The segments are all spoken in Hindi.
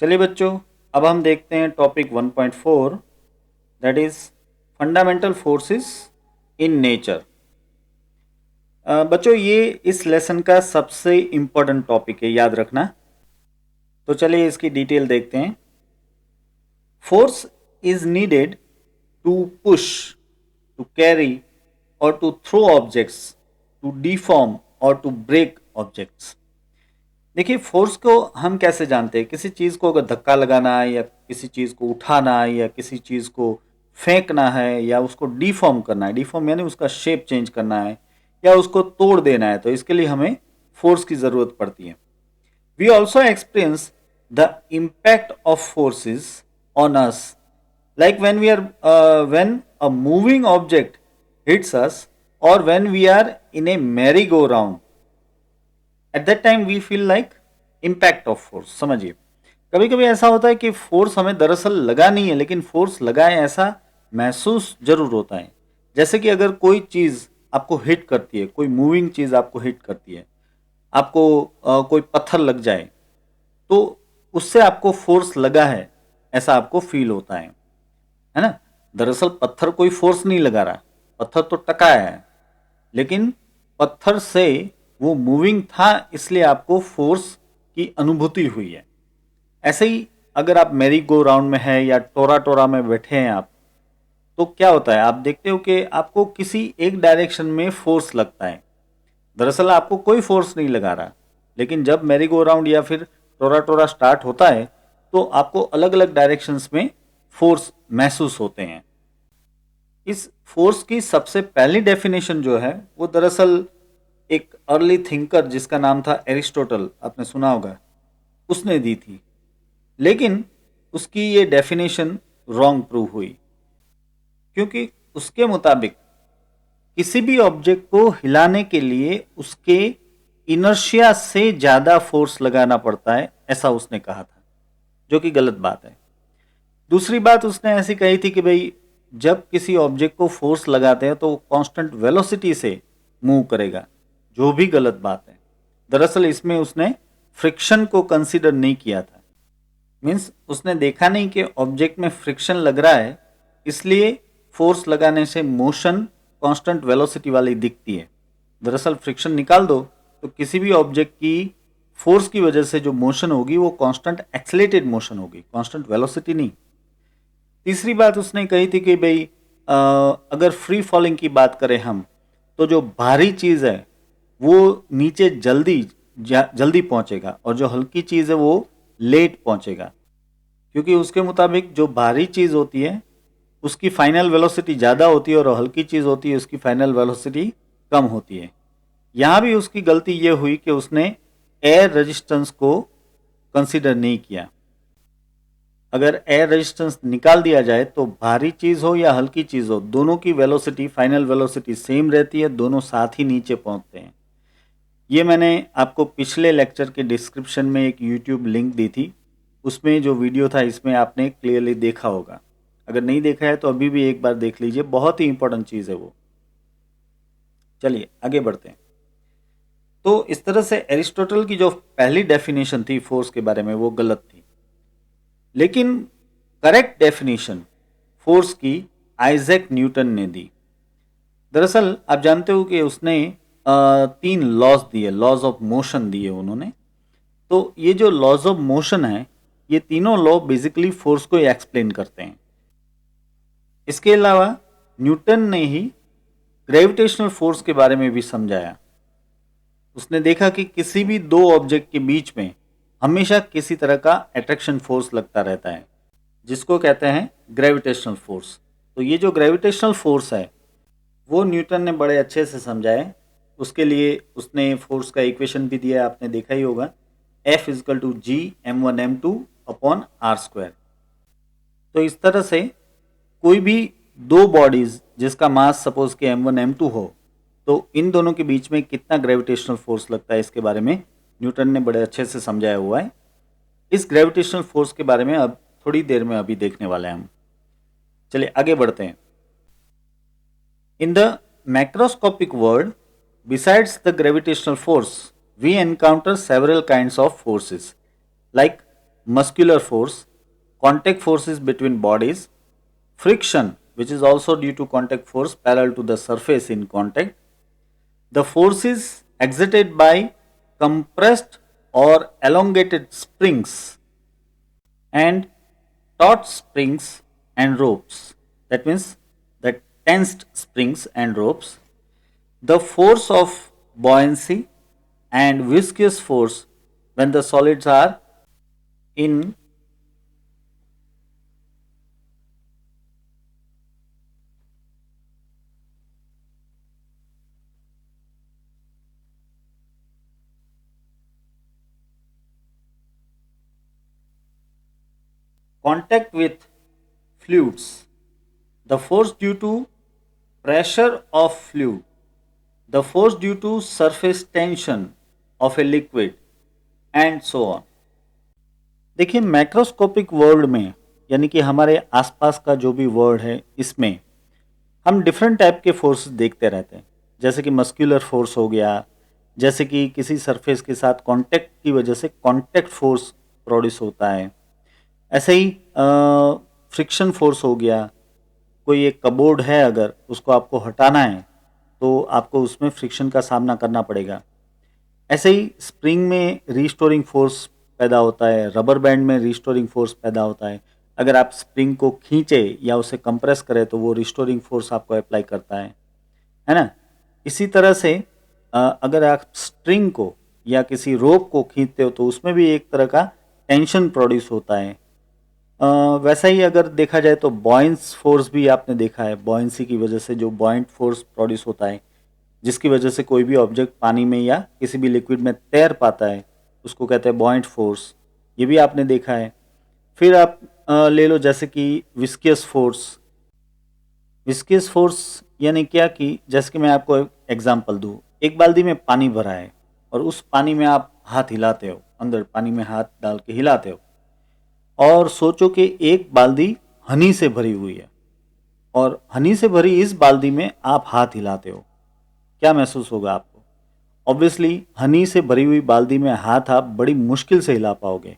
चलिए बच्चों, अब हम देखते हैं topic 1.4, that is fundamental forces in nature. बच्चों, ये इस लेसन का सबसे इम्पोर्टेंट टॉपिक है, याद रखना। तो चलिए इसकी डिटेल देखते हैं। Force is needed to push, to carry और to throw objects, to deform और टू ब्रेक ऑब्जेक्ट्स। देखिए, फोर्स को हम कैसे जानते हैं? किसी चीज़ को अगर धक्का लगाना है या किसी चीज़ को उठाना है या किसी चीज़ को फेंकना है या उसको डिफॉर्म करना है, डिफॉर्म यानी उसका शेप चेंज करना है या उसको तोड़ देना है, तो इसके लिए हमें फोर्स की ज़रूरत पड़ती है। We also experience the impact of forces on us, like when a moving object hits us or when we are in a merry-go-round, at that time we feel like impact of force. समझिए, कभी कभी ऐसा होता है कि फोर्स हमें दरअसल लगा नहीं है, लेकिन फोर्स लगा है ऐसा महसूस जरूर होता है। जैसे कि अगर कोई चीज़ आपको हिट करती है, कोई मूविंग चीज़ आपको हिट करती है, आपको कोई पत्थर लग जाए, तो उससे आपको फोर्स लगा है ऐसा आपको फील होता है ना। दरअसल पत्थर कोई फोर्स नहीं लगा रहा, पत्थर तो टकराया है, लेकिन पत्थर से वो मूविंग था, इसलिए आपको फोर्स की अनुभूति हुई है। ऐसे ही अगर आप मैरी गो राउंड में है या टोरा टोरा में बैठे हैं आप, तो क्या होता है, आप देखते हो कि आपको किसी एक डायरेक्शन में फोर्स लगता है। दरअसल आपको कोई फोर्स नहीं लगा रहा, लेकिन जब मैरी गो राउंड या फिर टोरा टोरा स्टार्ट होता है तो आपको अलग अलग डायरेक्शंस में फोर्स महसूस होते हैं। इस फोर्स की सबसे पहली डेफिनेशन जो है वो दरअसल एक अर्ली थिंकर जिसका नाम था एरिस्टोटल, आपने सुना होगा, उसने दी थी। लेकिन उसकी ये डेफिनेशन रॉन्ग प्रूव हुई, क्योंकि उसके मुताबिक किसी भी ऑब्जेक्ट को हिलाने के लिए उसके इनर्शिया से ज़्यादा फोर्स लगाना पड़ता है, ऐसा उसने कहा था, जो कि गलत बात है। दूसरी बात उसने ऐसी कही थी कि भाई, जब किसी ऑब्जेक्ट को फोर्स लगाते हैं तो वो कांस्टेंट वेलोसिटी से मूव करेगा, जो भी गलत बात है। दरअसल इसमें उसने फ्रिक्शन को कंसीडर नहीं किया था। मीन्स उसने देखा नहीं कि ऑब्जेक्ट में फ्रिक्शन लग रहा है, इसलिए फोर्स लगाने से मोशन कांस्टेंट वेलोसिटी वाली दिखती है। दरअसल फ्रिक्शन निकाल दो तो किसी भी ऑब्जेक्ट की फोर्स की वजह से जो मोशन होगी वो कांस्टेंट एक्सेलेरेटेड मोशन होगी, कांस्टेंट वेलोसिटी नहीं। तीसरी बात उसने कही थी कि भाई, अगर फ्री फॉलिंग की बात करें हम, तो जो भारी चीज़ है वो नीचे जल्दी पहुंचेगा और जो हल्की चीज़ है वो लेट पहुंचेगा, क्योंकि उसके मुताबिक जो भारी चीज़ होती है उसकी फाइनल वेलोसिटी ज़्यादा होती है और हल्की चीज़ होती है उसकी फाइनल वेलोसिटी कम होती है। यहाँ भी उसकी गलती ये हुई कि उसने एयर रेजिस्टेंस को कंसिडर नहीं किया। अगर एयर रेजिस्टेंस निकाल दिया जाए तो भारी चीज़ हो या हल्की चीज़ हो, दोनों की वेलोसिटी, फाइनल वेलोसिटी सेम रहती है, दोनों साथ ही नीचे पहुंचते हैं। ये मैंने आपको पिछले लेक्चर के डिस्क्रिप्शन में एक यूट्यूब लिंक दी थी, उसमें जो वीडियो था इसमें आपने क्लियरली देखा होगा। अगर नहीं देखा है तो अभी भी एक बार देख लीजिए, बहुत ही इंपॉर्टेंट चीज़ है वो। चलिए आगे बढ़ते हैं। तो इस तरह से एरिस्टोटल की जो पहली डेफिनेशन थी फोर्स के बारे में वो गलत थी, लेकिन करेक्ट डेफिनेशन फोर्स की आइजैक न्यूटन ने दी। दरअसल आप जानते हो कि उसने 3 लॉज दिए, लॉज ऑफ मोशन दिए उन्होंने। तो ये जो लॉज ऑफ मोशन है, ये तीनों लॉ बेसिकली फोर्स को एक्सप्लेन करते हैं। इसके अलावा न्यूटन ने ही ग्रेविटेशनल फोर्स के बारे में भी समझाया। उसने देखा कि किसी भी दो ऑब्जेक्ट के बीच में हमेशा किसी तरह का अट्रैक्शन फोर्स लगता रहता है, जिसको कहते हैं ग्रेविटेशनल फोर्स। तो ये जो ग्रेविटेशनल फोर्स है वो न्यूटन ने बड़े अच्छे से समझाए। उसके लिए उसने फोर्स का इक्वेशन भी दिया, आपने देखा ही होगा, F is equal to G m1m2 upon R square. तो इस तरह से कोई भी दो बॉडीज जिसका मास सपोज के m1 m2 हो, तो इन दोनों के बीच में कितना ग्रेविटेशनल फोर्स लगता है, इसके बारे में न्यूटन ने बड़े अच्छे से समझाया हुआ है। इस ग्रेविटेशनल फोर्स के बारे में अब थोड़ी देर में अभी देखने वाले हैं हम। चलिए आगे बढ़ते हैं। In the macroscopic world, besides the gravitational force, we encounter several kinds of forces like muscular force, contact forces between bodies, friction, which is also due to contact force parallel to the surface in contact, the force is exerted by compressed or elongated springs and taut springs and ropes. That means the tensed springs and ropes. The force of buoyancy and viscous force when the solids are in contact with fluids, the force due to pressure of fluid, the force due to surface tension of a liquid and so on. देखिए मैक्रोस्कोपिक वर्ल्ड में यानी कि हमारे आसपास का जो भी वर्ल्ड है इसमें हम डिफरेंट टाइप के फोर्सेस देखते रहते हैं, जैसे कि मस्कुलर फोर्स हो गया, जैसे कि किसी सरफेस के साथ कांटेक्ट की वजह से कांटेक्ट फोर्स प्रोड्यूस होता है, ऐसे ही फ्रिक्शन फोर्स हो गया, कोई एक कबोर्ड है अगर उसको आपको हटाना है तो आपको उसमें फ्रिक्शन का सामना करना पड़ेगा। ऐसे ही स्प्रिंग में रिस्टोरिंग फोर्स पैदा होता है, रबर बैंड में रिस्टोरिंग फोर्स पैदा होता है। अगर आप स्प्रिंग को खींचे या उसे कंप्रेस करें तो वो रिस्टोरिंग फोर्स आपको अप्लाई करता है ना। इसी तरह से अगर आप स्ट्रिंग को या किसी रोप को खींचते हो तो उसमें भी एक तरह का टेंशन प्रोड्यूस होता है। वैसा ही अगर देखा जाए तो बॉयंस फोर्स भी आपने देखा है, बॉयंसी की वजह से जो बॉयंट फोर्स प्रोड्यूस होता है जिसकी वजह से कोई भी ऑब्जेक्ट पानी में या किसी भी लिक्विड में तैर पाता है उसको कहते हैं बॉयंट फोर्स, ये भी आपने देखा है। फिर आप ले लो जैसे कि विस्कियस फोर्स। विस्कियस फोर्स यानी क्या कि जैसे कि मैं आपको एग्जांपल दूं, एक बाल्टी में पानी भरा है और उस पानी में आप हाथ हिलाते हो, अंदर पानी में हाथ डाल के हिलाते हो और सोचो कि एक बाल्टी हनी से भरी हुई है और हनी से भरी इस बाल्टी में आप हाथ हिलाते हो, क्या महसूस होगा आपको? ऑब्वियसली हनी से भरी हुई बाल्टी में हाथ आप बड़ी मुश्किल से हिला पाओगे।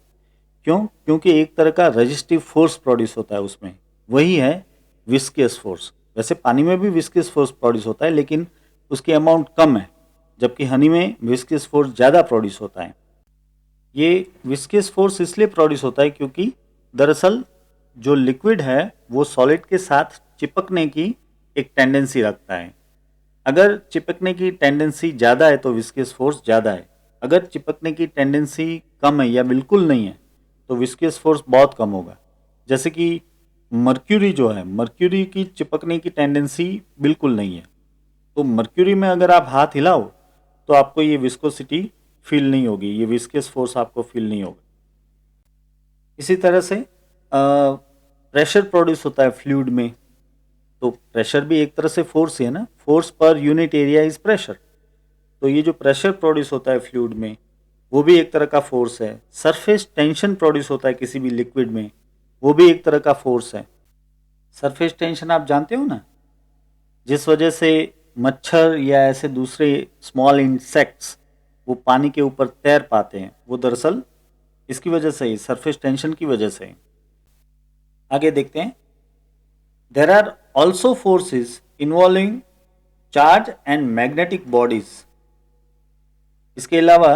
क्यों? क्योंकि एक तरह का रेजिस्टिव फोर्स प्रोड्यूस होता है उसमें, वही है विस्कियस फोर्स। वैसे पानी में भी विस्कियस फोर्स प्रोड्यूस होता है लेकिन उसकी अमाउंट कम है, जबकि हनी में विस्कियस फोर्स ज़्यादा प्रोड्यूस होता है। ये विस्कियस फोर्स इसलिए प्रोड्यूस होता है क्योंकि दरअसल जो लिक्विड है वो सॉलिड के साथ चिपकने की एक टेंडेंसी रखता है। अगर चिपकने की टेंडेंसी ज़्यादा है तो विस्कियस फोर्स ज़्यादा है, अगर चिपकने की टेंडेंसी कम है या बिल्कुल नहीं है तो विस्कियस फोर्स बहुत कम होगा। जैसे कि मर्क्यूरी जो है, मर्क्यूरी की चिपकने की टेंडेंसी बिल्कुल नहीं है, तो मर्क्यूरी में अगर आप हाथ हिलाओ तो आपको ये विस्कोसिटी फील नहीं होगी, ये विस्कियस फोर्स आपको फील नहीं होगा। इसी तरह से प्रेशर प्रोड्यूस होता है फ्लूइड में, तो प्रेशर भी एक तरह से फोर्स ही है ना, force per unit area is pressure. तो ये जो प्रेशर प्रोड्यूस होता है फ्लूइड में वो भी एक तरह का फोर्स है। सरफेस टेंशन प्रोड्यूस होता है किसी भी लिक्विड में, वो भी एक तरह का फोर्स है। सरफेस टेंशन आप जानते हो ना, जिस वजह से मच्छर या ऐसे दूसरे स्मॉल इंसेक्ट्स वो पानी के ऊपर तैर पाते हैं, वो दरअसल इसकी वजह से ही, सरफेस टेंशन की वजह से। आगे देखते हैं। There are also forces involving charge and magnetic bodies. इसके अलावा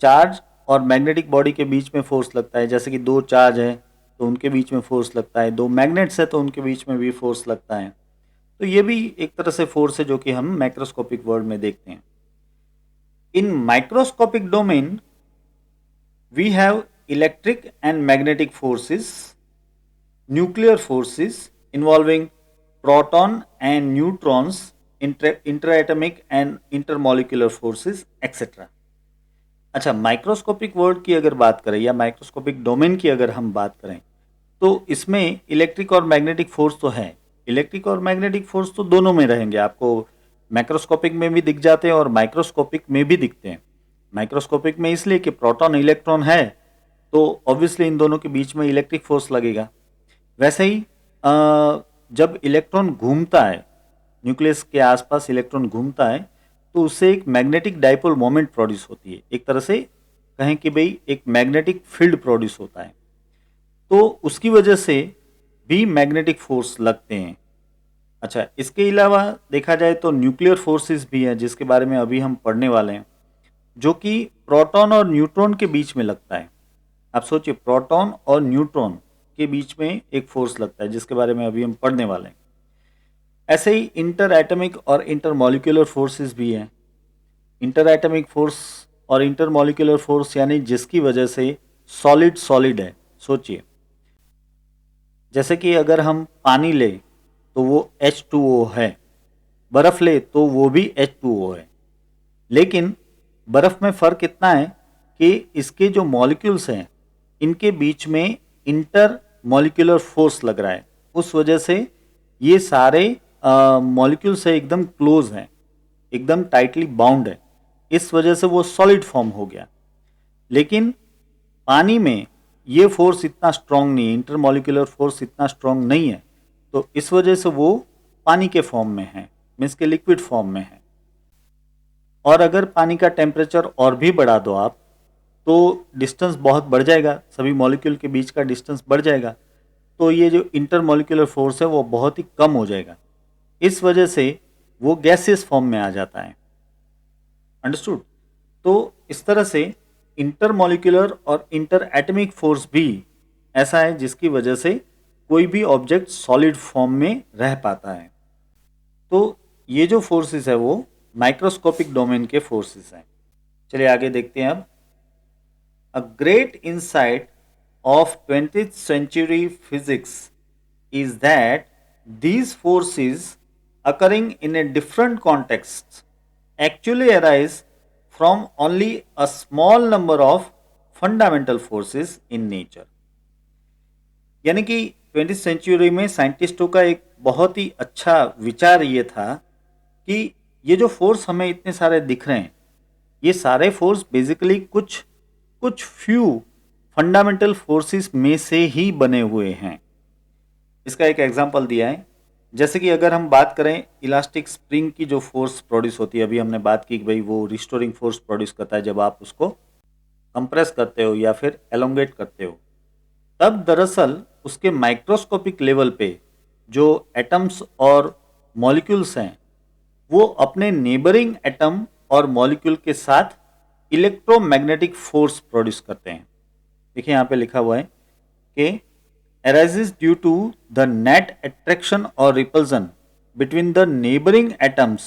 चार्ज और मैग्नेटिक बॉडी के बीच में फोर्स लगता है, जैसे कि दो चार्ज है तो उनके बीच में फोर्स लगता है, दो मैग्नेट्स है तो उनके बीच में भी फोर्स लगता है। तो ये भी एक तरह से फोर्स है जो कि हम मैक्रोस्कोपिक वर्ल्ड में देखते हैं। In microscopic domain we have electric and magnetic forces, nuclear forces involving proton and neutrons, interatomic and intermolecular forces etcetera. अच्छा, माइक्रोस्कोपिक वर्ल्ड की अगर बात करें या माइक्रोस्कोपिक डोमेन की अगर हम बात करें तो इसमें इलेक्ट्रिक और मैग्नेटिक फोर्स तो है। इलेक्ट्रिक और मैग्नेटिक फोर्स तो दोनों में रहेंगे, आपको मैक्रोस्कोपिक में भी दिख जाते हैं और माइक्रोस्कोपिक में भी दिखते हैं। माइक्रोस्कोपिक में इसलिए कि प्रोटॉन इलेक्ट्रॉन है तो ऑब्वियसली इन दोनों के बीच में इलेक्ट्रिक फोर्स लगेगा। वैसे ही जब इलेक्ट्रॉन घूमता है, न्यूक्लियस के आसपास इलेक्ट्रॉन घूमता है तो उससे एक मैग्नेटिक डाइपोल मोमेंट प्रोड्यूस होती है। एक तरह से कहें कि भाई एक मैग्नेटिक फील्ड प्रोड्यूस होता है। तो उसकी वजह से भी मैग्नेटिक फोर्स लगते हैं। अच्छा, इसके अलावा देखा जाए तो न्यूक्लियर फोर्सेस भी हैं जिसके बारे में अभी हम पढ़ने वाले हैं, जो कि प्रोटॉन और न्यूट्रॉन के बीच में लगता है। आप सोचिए, प्रोटॉन और न्यूट्रॉन के बीच में एक फोर्स लगता है जिसके बारे में अभी हम पढ़ने वाले हैं। ऐसे ही इंटर एटमिक और इंटर मॉलिक्यूलर फोर्सेस भी हैं। इंटर एटमिक फोर्स और इंटर मॉलिक्यूलर फोर्स यानी जिसकी वजह से सॉलिड सॉलिड है। सोचिए, जैसे कि अगर हम पानी ले तो वो H2O है, बर्फ ले तो वो भी H2O है। लेकिन बर्फ में फ़र्क इतना है कि इसके जो मॉलिक्यूल्स हैं इनके बीच में इंटर मॉलिक्यूलर फोर्स लग रहा है। उस वजह से ये सारे मॉलिक्यूल्स है एकदम क्लोज हैं, एकदम टाइटली बाउंड है। इस वजह से वो सॉलिड फॉर्म हो गया। लेकिन पानी में ये फोर्स इतना स्ट्रांग नहीं है, इंटरमॉलिक्यूलर फोर्स इतना स्ट्रांग नहीं है, तो इस वजह से वो पानी के फॉर्म में है, मीन्स के लिक्विड फॉर्म में है। और अगर पानी का टेम्परेचर और भी बढ़ा दो आप, तो डिस्टेंस बहुत बढ़ जाएगा, सभी मॉलिक्यूल के बीच का डिस्टेंस बढ़ जाएगा, तो ये जो इंटरमॉलिक्यूलर फोर्स है वो बहुत ही कम हो जाएगा। इस वजह से वो गैसियस फॉर्म में आ जाता है। अंडरस्टूड? तो इस तरह से इंटरमॉलिक्यूलर और इंटर एटमिक फोर्स भी ऐसा है जिसकी वजह से कोई भी ऑब्जेक्ट सॉलिड फॉर्म में रह पाता है। तो ये जो फोर्सेस है वो माइक्रोस्कोपिक डोमेन के फोर्सेस हैं। चलिए आगे देखते हैं अब। A great insight of 20th century physics is that these forces occurring in a different context actually arise from only a small number of fundamental forces in nature। यानी कि 20th सेंचुरी में साइंटिस्टों का एक बहुत ही अच्छा विचार ये था कि ये जो फोर्स हमें इतने सारे दिख रहे हैं, ये सारे फोर्स बेसिकली कुछ कुछ फ्यू फंडामेंटल फोर्सेस में से ही बने हुए हैं। इसका एक एग्जांपल दिया है, जैसे कि अगर हम बात करें इलास्टिक स्प्रिंग की जो फोर्स प्रोड्यूस होती है, अभी हमने बात की कि भाई वो रिस्टोरिंग फोर्स प्रोड्यूस करता है जब आप उसको कंप्रेस करते हो या फिर एलोंगेट करते हो। तब दरअसल उसके माइक्रोस्कोपिक लेवल पे जो एटम्स और मॉलिक्यूल्स हैं वो अपने नेबरिंग एटम और मॉलिक्यूल के साथ इलेक्ट्रोमैग्नेटिक फोर्स प्रोड्यूस करते हैं। देखिए यहाँ पे लिखा हुआ है कि arises due to the net attraction or repulsion between the neighboring atoms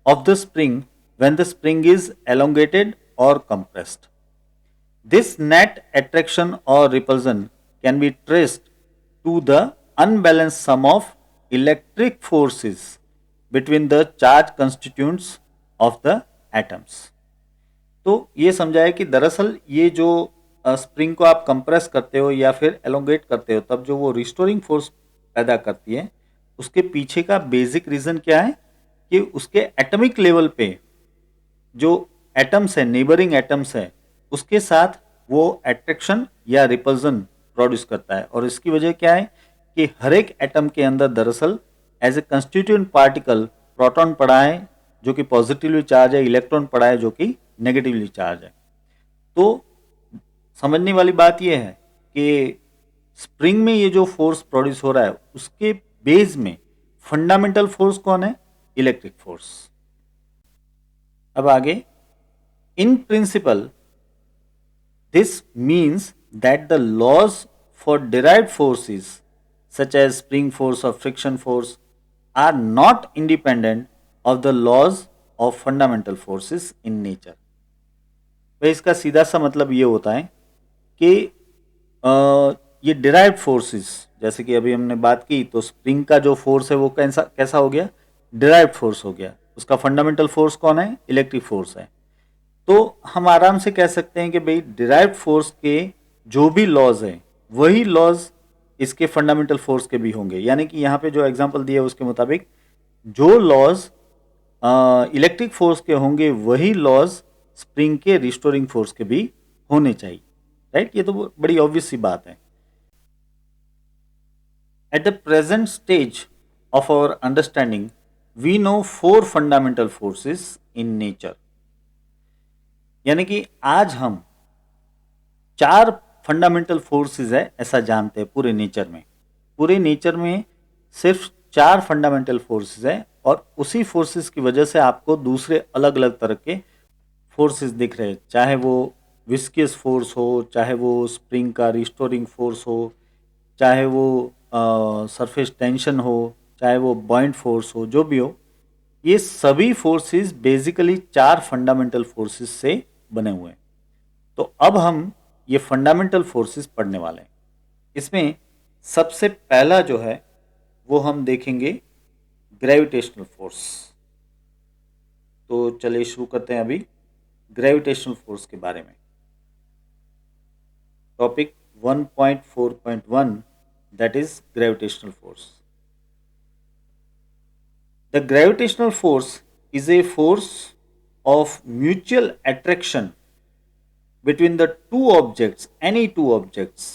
of the spring when the spring is elongated or compressed. This net attraction or repulsion can be traced to the unbalanced sum of electric forces between the charge constituents of the atoms। तो ये समझाया कि दरअसल ये जो स्प्रिंग को आप कंप्रेस करते हो या फिर एलोंगेट करते हो तब जो वो रिस्टोरिंग फोर्स पैदा करती है, उसके पीछे का बेसिक रीजन क्या है कि उसके एटॉमिक लेवल पे जो एटम्स है, नेबरिंग एटम्स है, उसके साथ वो अट्रैक्शन या रिपल्जन प्रोड्यूस करता है। और इसकी वजह क्या है कि हर एक एटम के अंदर दरअसल as a constituent particle proton पड़ा है जो कि पॉजिटिवली चार्ज है, इलेक्ट्रॉन पड़ा है जो कि नेगेटिवली चार्ज है। तो समझने वाली बात यह है कि स्प्रिंग में ये जो फोर्स प्रोड्यूस हो रहा है उसके बेस में फंडामेंटल फोर्स कौन है? Electric force. अब आगे, in principle this means that the laws for derived forces such as spring force और friction force are not independent of the laws of fundamental forces in nature. भाई इसका सीधा सा मतलब ये होता है कि ये डिराइव्ड फोर्सेस, जैसे कि अभी हमने बात की, तो स्प्रिंग का जो फोर्स है वो कैसा कैसा हो गया? डिराइव्ड फोर्स हो गया। उसका फंडामेंटल फोर्स कौन है? इलेक्ट्रिक फोर्स है। तो हम आराम से कह सकते हैं कि भाई डिराइव्ड फोर्स के जो भी लॉज हैं वही लॉज इसके फंडामेंटल फोर्स के भी होंगे। यानी कि यहाँ पे जो एग्जांपल दिया है उसके मुताबिक जो लॉज इलेक्ट्रिक फोर्स के होंगे वही लॉज स्प्रिंग के रिस्टोरिंग फोर्स के भी होने चाहिए। राइट? ये तो बड़ी ऑब्वियस सी बात है। At the present stage of our understanding we know 4 fundamental forces in nature. यानी कि आज हम 4 फंडामेंटल फोर्सेस है ऐसा जानते हैं पूरे नेचर में। पूरे नेचर में सिर्फ 4 फंडामेंटल फोर्सेस है और उसी फोर्सेस की वजह से आपको दूसरे अलग अलग तरह के फोर्सेस दिख रहे हैं, चाहे वो विस्कियस फोर्स हो, चाहे वो स्प्रिंग का रिस्टोरिंग फोर्स हो, चाहे वो सरफेस टेंशन हो, चाहे वो बॉइंट फोर्स हो, जो भी हो, ये सभी फोर्सेस बेसिकली 4 फंडामेंटल फोर्सेस से बने हुए हैं। तो अब हम ये फंडामेंटल फोर्सेस पढ़ने वाले हैं। इसमें सबसे पहला जो है वो हम देखेंगे ग्रेविटेशनल फोर्स। तो चलिए शुरू करते हैं अभी ग्रेविटेशनल फोर्स के बारे में। Topic 1.4.1 that is gravitational force. The gravitational force is a force of mutual attraction between the two objects, any two objects,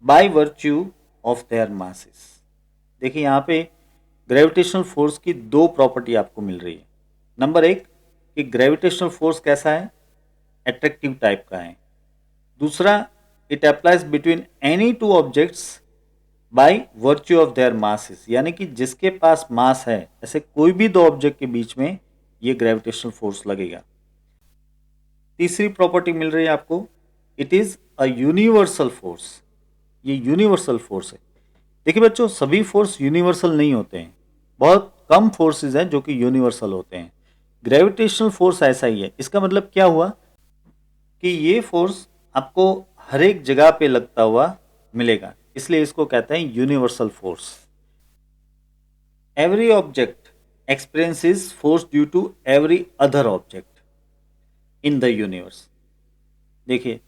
by virtue of their masses. देखिए यहाँ पे ग्रेविटेशनल फोर्स की 2 प्रॉपर्टी आपको मिल रही है। नंबर 1 कि ग्रेविटेशनल फोर्स कैसा है, अट्रैक्टिव टाइप का है। दूसरा, it applies between any two objects by virtue of their masses, यानी कि जिसके पास मास है ऐसे कोई भी 2 ऑब्जेक्ट के बीच में ये ग्रेविटेशनल फोर्स लगेगा। तीसरी प्रॉपर्टी मिल रही है आपको, it is a universal force. ये यूनिवर्सल फोर्स है। देखिए बच्चों, सभी फोर्स यूनिवर्सल नहीं होते हैं, बहुत कम फोर्सेस हैं जो कि यूनिवर्सल होते हैं। ग्रेविटेशनल फोर्स ऐसा ही है। इसका मतलब क्या हुआ कि ये फोर्स आपको हर एक जगह पे लगता हुआ मिलेगा, इसलिए इसको कहते हैं universal force. Every object experiences force due to every other object in the universe. देखिए,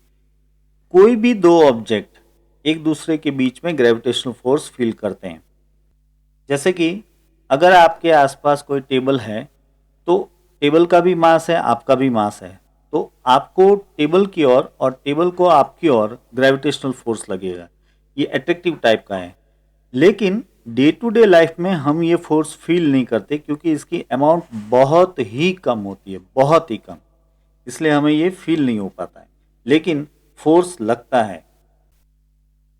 कोई भी 2 ऑब्जेक्ट एक दूसरे के बीच में ग्रेविटेशनल फोर्स फील करते हैं। जैसे कि अगर आपके आसपास कोई टेबल है तो टेबल का भी मास है, आपका भी मास है, तो आपको टेबल की ओर और टेबल को आपकी ओर ग्रेविटेशनल फोर्स लगेगा। ये अट्रैक्टिव टाइप का है। लेकिन डे टू डे लाइफ में हम ये फोर्स फील नहीं करते क्योंकि इसकी अमाउंट बहुत ही कम होती है, बहुत ही कम, इसलिए हमें ये फील नहीं हो पाता है, लेकिन फोर्स लगता है।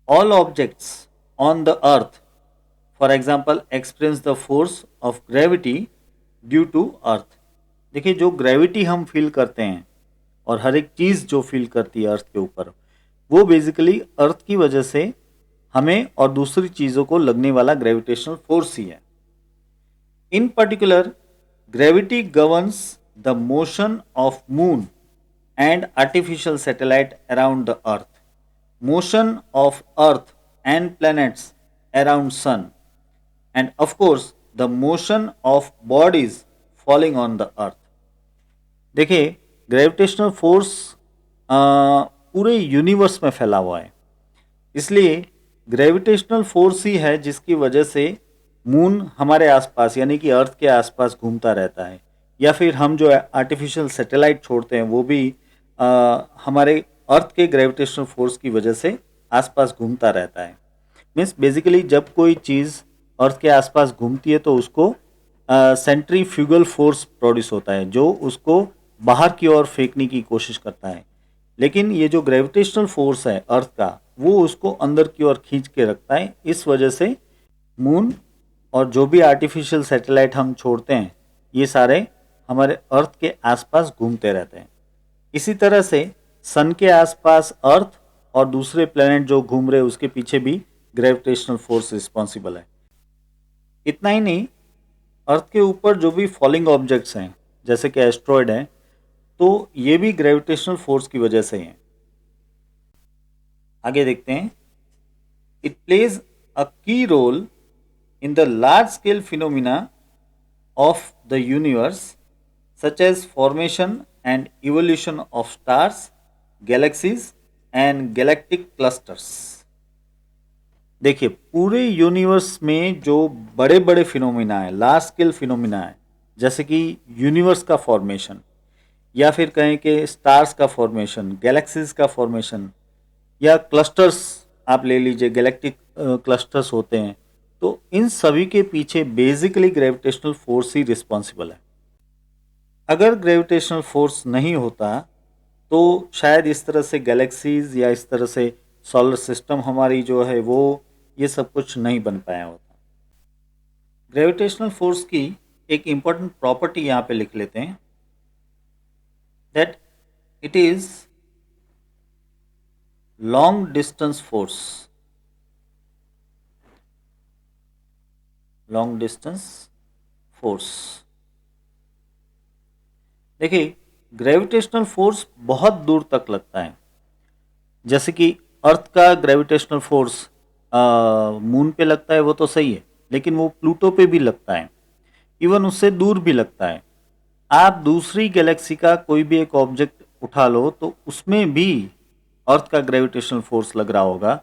All objects on the earth for example experience the force of gravity due to earth. देखिए, जो ग्रेविटी हम फील करते हैं और हर एक चीज़ जो फील करती है अर्थ के ऊपर, वो बेसिकली अर्थ की वजह से हमें और दूसरी चीज़ों को लगने वाला ग्रेविटेशनल फोर्स ही है। In particular, gravity governs the motion of moon and artificial satellite around the earth, motion of earth and planets around sun, and of course the motion of bodies falling on the earth. देखिए, ग्रेविटेशनल फोर्स पूरे यूनिवर्स में फैला हुआ है, इसलिए ग्रेविटेशनल फोर्स ही है जिसकी वजह से मून हमारे आसपास यानी कि अर्थ के आसपास घूमता रहता है, या फिर हम जो आर्टिफिशियल सैटेलाइट छोड़ते हैं वो भी हमारे अर्थ के ग्रेविटेशनल फोर्स की वजह से आसपास घूमता रहता है। मीन्स बेसिकली जब कोई चीज़ अर्थ के आसपास घूमती है तो उसको सेंट्रीफ्यूगल फोर्स प्रोड्यूस होता है जो उसको बाहर की ओर फेंकने की कोशिश करता है। लेकिन ये जो ग्रेविटेशनल फोर्स है अर्थ का, वो उसको अंदर की ओर खींच के रखता है। इस वजह से मून और जो भी आर्टिफिशियल सैटेलाइट हम छोड़ते हैं ये सारे हमारे अर्थ के आसपास घूमते रहते हैं। इसी तरह से सन के आसपास अर्थ और दूसरे प्लैनेट जो घूम रहे हैं उसके पीछे भी ग्रेविटेशनल फोर्स रिस्पॉन्सिबल है। इतना ही नहीं, अर्थ के ऊपर जो भी फॉलिंग ऑब्जेक्ट्स हैं जैसे कि एस्ट्रॉयड हैं, तो ये भी ग्रेविटेशनल फोर्स की वजह से हैं। आगे देखते हैं। It plays a key role in the large scale phenomena of the universe such as formation and evolution of stars, galaxies and galactic clusters. देखिए, पूरे यूनिवर्स में जो बड़े बड़े फिनोमिना है, लार्ज स्केल फिनोमिना है, जैसे कि यूनिवर्स का फॉर्मेशन, या फिर कहें कि स्टार्स का फॉर्मेशन, गैलेक्सीज का फॉर्मेशन, या क्लस्टर्स आप ले लीजिए, गैलेक्टिक क्लस्टर्स होते हैं, तो इन सभी के पीछे बेसिकली ग्रेविटेशनल फोर्स ही रिस्पॉन्सिबल है। अगर ग्रेविटेशनल फोर्स नहीं होता तो शायद इस तरह से गैलेक्सीज या इस तरह से सोलर सिस्टम हमारी जो है वो ये सब कुछ नहीं बन पाया होता। ग्रेविटेशनल फोर्स की एक इम्पॉर्टेंट प्रॉपर्टी यहाँ पे लिख लेते हैं, that it is long distance force. Long distance force, देखिए ग्रेविटेशनल फोर्स बहुत दूर तक लगता है। जैसे कि अर्थ का ग्रेविटेशनल फोर्स मून पे लगता है वो तो सही है, लेकिन वो प्लूटो पे भी लगता है, इवन उससे दूर भी लगता है। आप दूसरी गैलेक्सी का कोई भी एक ऑब्जेक्ट उठा लो तो उसमें भी अर्थ का ग्रेविटेशनल फोर्स लग रहा होगा,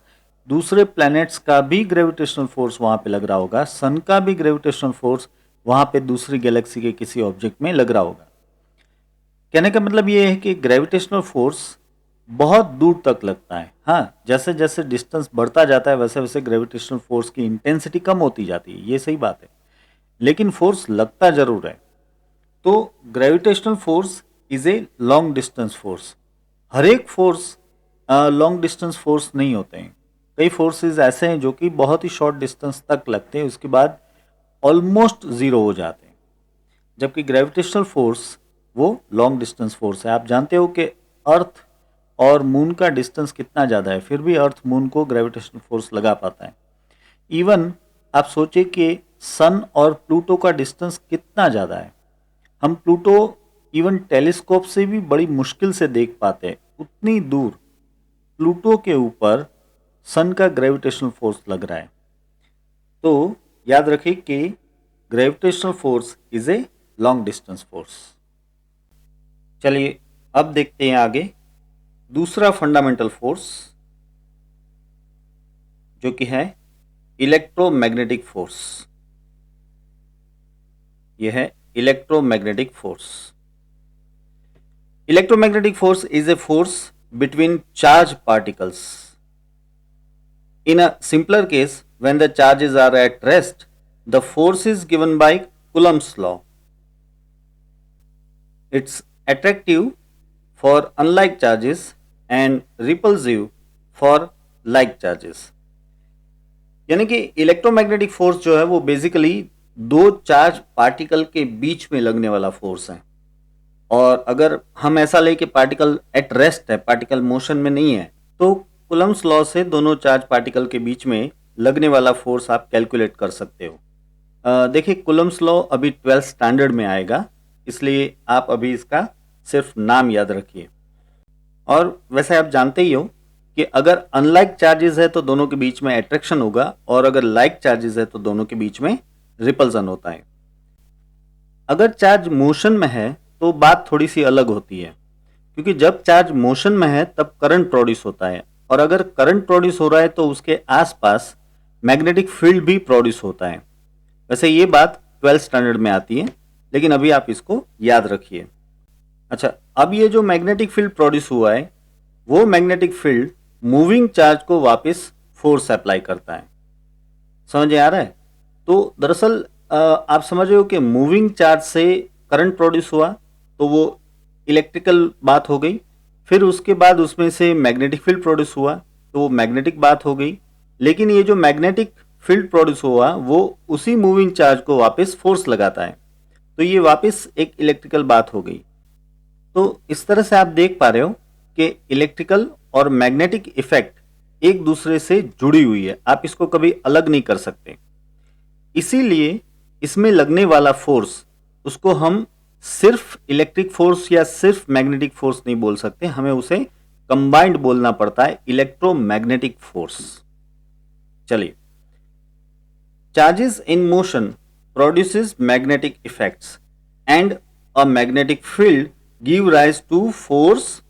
दूसरे प्लैनेट्स का भी ग्रेविटेशनल फोर्स वहां पे लग रहा होगा, सन का भी ग्रेविटेशनल फोर्स वहां पे दूसरी गैलेक्सी के किसी ऑब्जेक्ट में लग रहा होगा। कहने का मतलब ये है कि ग्रेविटेशनल फोर्स बहुत दूर तक लगता है। हाँ, जैसे जैसे डिस्टेंस बढ़ता जाता है वैसे वैसे ग्रेविटेशनल फोर्स की इंटेंसिटी कम होती जाती है, ये सही बात है, लेकिन फोर्स लगता जरूर है। तो gravitational force is a long distance force. हर एक फोर्स लॉन्ग डिस्टेंस फोर्स नहीं होते हैं। कई फोर्सेस ऐसे हैं जो कि बहुत ही शॉर्ट डिस्टेंस तक लगते हैं, उसके बाद ऑलमोस्ट जीरो हो जाते हैं, जबकि ग्रेविटेशनल फोर्स वो लॉन्ग डिस्टेंस फोर्स है। आप जानते हो कि अर्थ और मून का डिस्टेंस कितना ज़्यादा है, फिर भी अर्थ मून को ग्रेविटेशनल फोर्स लगा पाता है। इवन आप सोचिए कि सन और प्लूटो का डिस्टेंस कितना ज़्यादा है। हम प्लूटो इवन टेलीस्कोप से भी बड़ी मुश्किल से देख पाते हैं, उतनी दूर प्लूटो के ऊपर सन का ग्रेविटेशनल फोर्स लग रहा है। तो याद रखिए कि gravitational force is a long distance force. चलिए अब देखते हैं आगे दूसरा फंडामेंटल फोर्स, जो कि है इलेक्ट्रोमैग्नेटिक फोर्स। यह है electromagnetic force. Electromagnetic force is a force between charge particles. In a simpler case, when the charges are at rest, the force is given by Coulomb's law. It's attractive for unlike charges and repulsive for like charges. यानी कि इलेक्ट्रोमैग्नेटिक फोर्स जो है वो बेसिकली दो चार्ज पार्टिकल के बीच में लगने वाला फोर्स है। और अगर हम ऐसा लें कि पार्टिकल एट रेस्ट है, पार्टिकल मोशन में नहीं है, तो कूलम्स लॉ से दोनों चार्ज पार्टिकल के बीच में लगने वाला फोर्स आप कैलकुलेट कर सकते हो। देखिए कूलम्स लॉ अभी 12th स्टैंडर्ड में आएगा, इसलिए आप अभी इसका सिर्फ नाम याद रखिए। और वैसे आप जानते ही हो कि अगर अनलाइक चार्जेस है तो दोनों के बीच में अट्रैक्शन होगा, और अगर लाइक चार्जेस है तो दोनों के बीच में रिपल्सन होता है। अगर चार्ज मोशन में है तो बात थोड़ी सी अलग होती है, क्योंकि जब चार्ज मोशन में है तब करंट प्रोड्यूस होता है, और अगर करंट प्रोड्यूस हो रहा है तो उसके आसपास मैग्नेटिक फील्ड भी प्रोड्यूस होता है। वैसे ये बात 12th स्टैंडर्ड में आती है, लेकिन अभी आप इसको याद रखिए। अच्छा, अब ये जो मैग्नेटिक फील्ड प्रोड्यूस हुआ है, वो मैग्नेटिक फील्ड मूविंग चार्ज को वापस फोर्स अप्लाई करता है। समझ आ रहा है? तो दरअसल आप समझ रहे हो कि मूविंग चार्ज से करंट प्रोड्यूस हुआ तो वो इलेक्ट्रिकल बात हो गई, फिर उसके बाद उसमें से मैग्नेटिक फील्ड प्रोड्यूस हुआ तो वो मैग्नेटिक बात हो गई। लेकिन ये जो मैग्नेटिक फील्ड प्रोड्यूस हुआ वो उसी मूविंग चार्ज को वापस फोर्स लगाता है, तो ये वापस एक इलेक्ट्रिकल बात हो गई। तो इस तरह से आप देख पा रहे हो कि इलेक्ट्रिकल और मैग्नेटिक इफेक्ट एक दूसरे से जुड़ी हुई है, आप इसको कभी अलग नहीं कर सकते। इसीलिए इसमें लगने वाला फोर्स, उसको हम सिर्फ इलेक्ट्रिक फोर्स या सिर्फ मैग्नेटिक फोर्स नहीं बोल सकते, हमें उसे कंबाइंड बोलना पड़ता है, इलेक्ट्रोमैग्नेटिक फोर्स। चलिए, charges in motion produces magnetic effects and a magnetic field give rise to force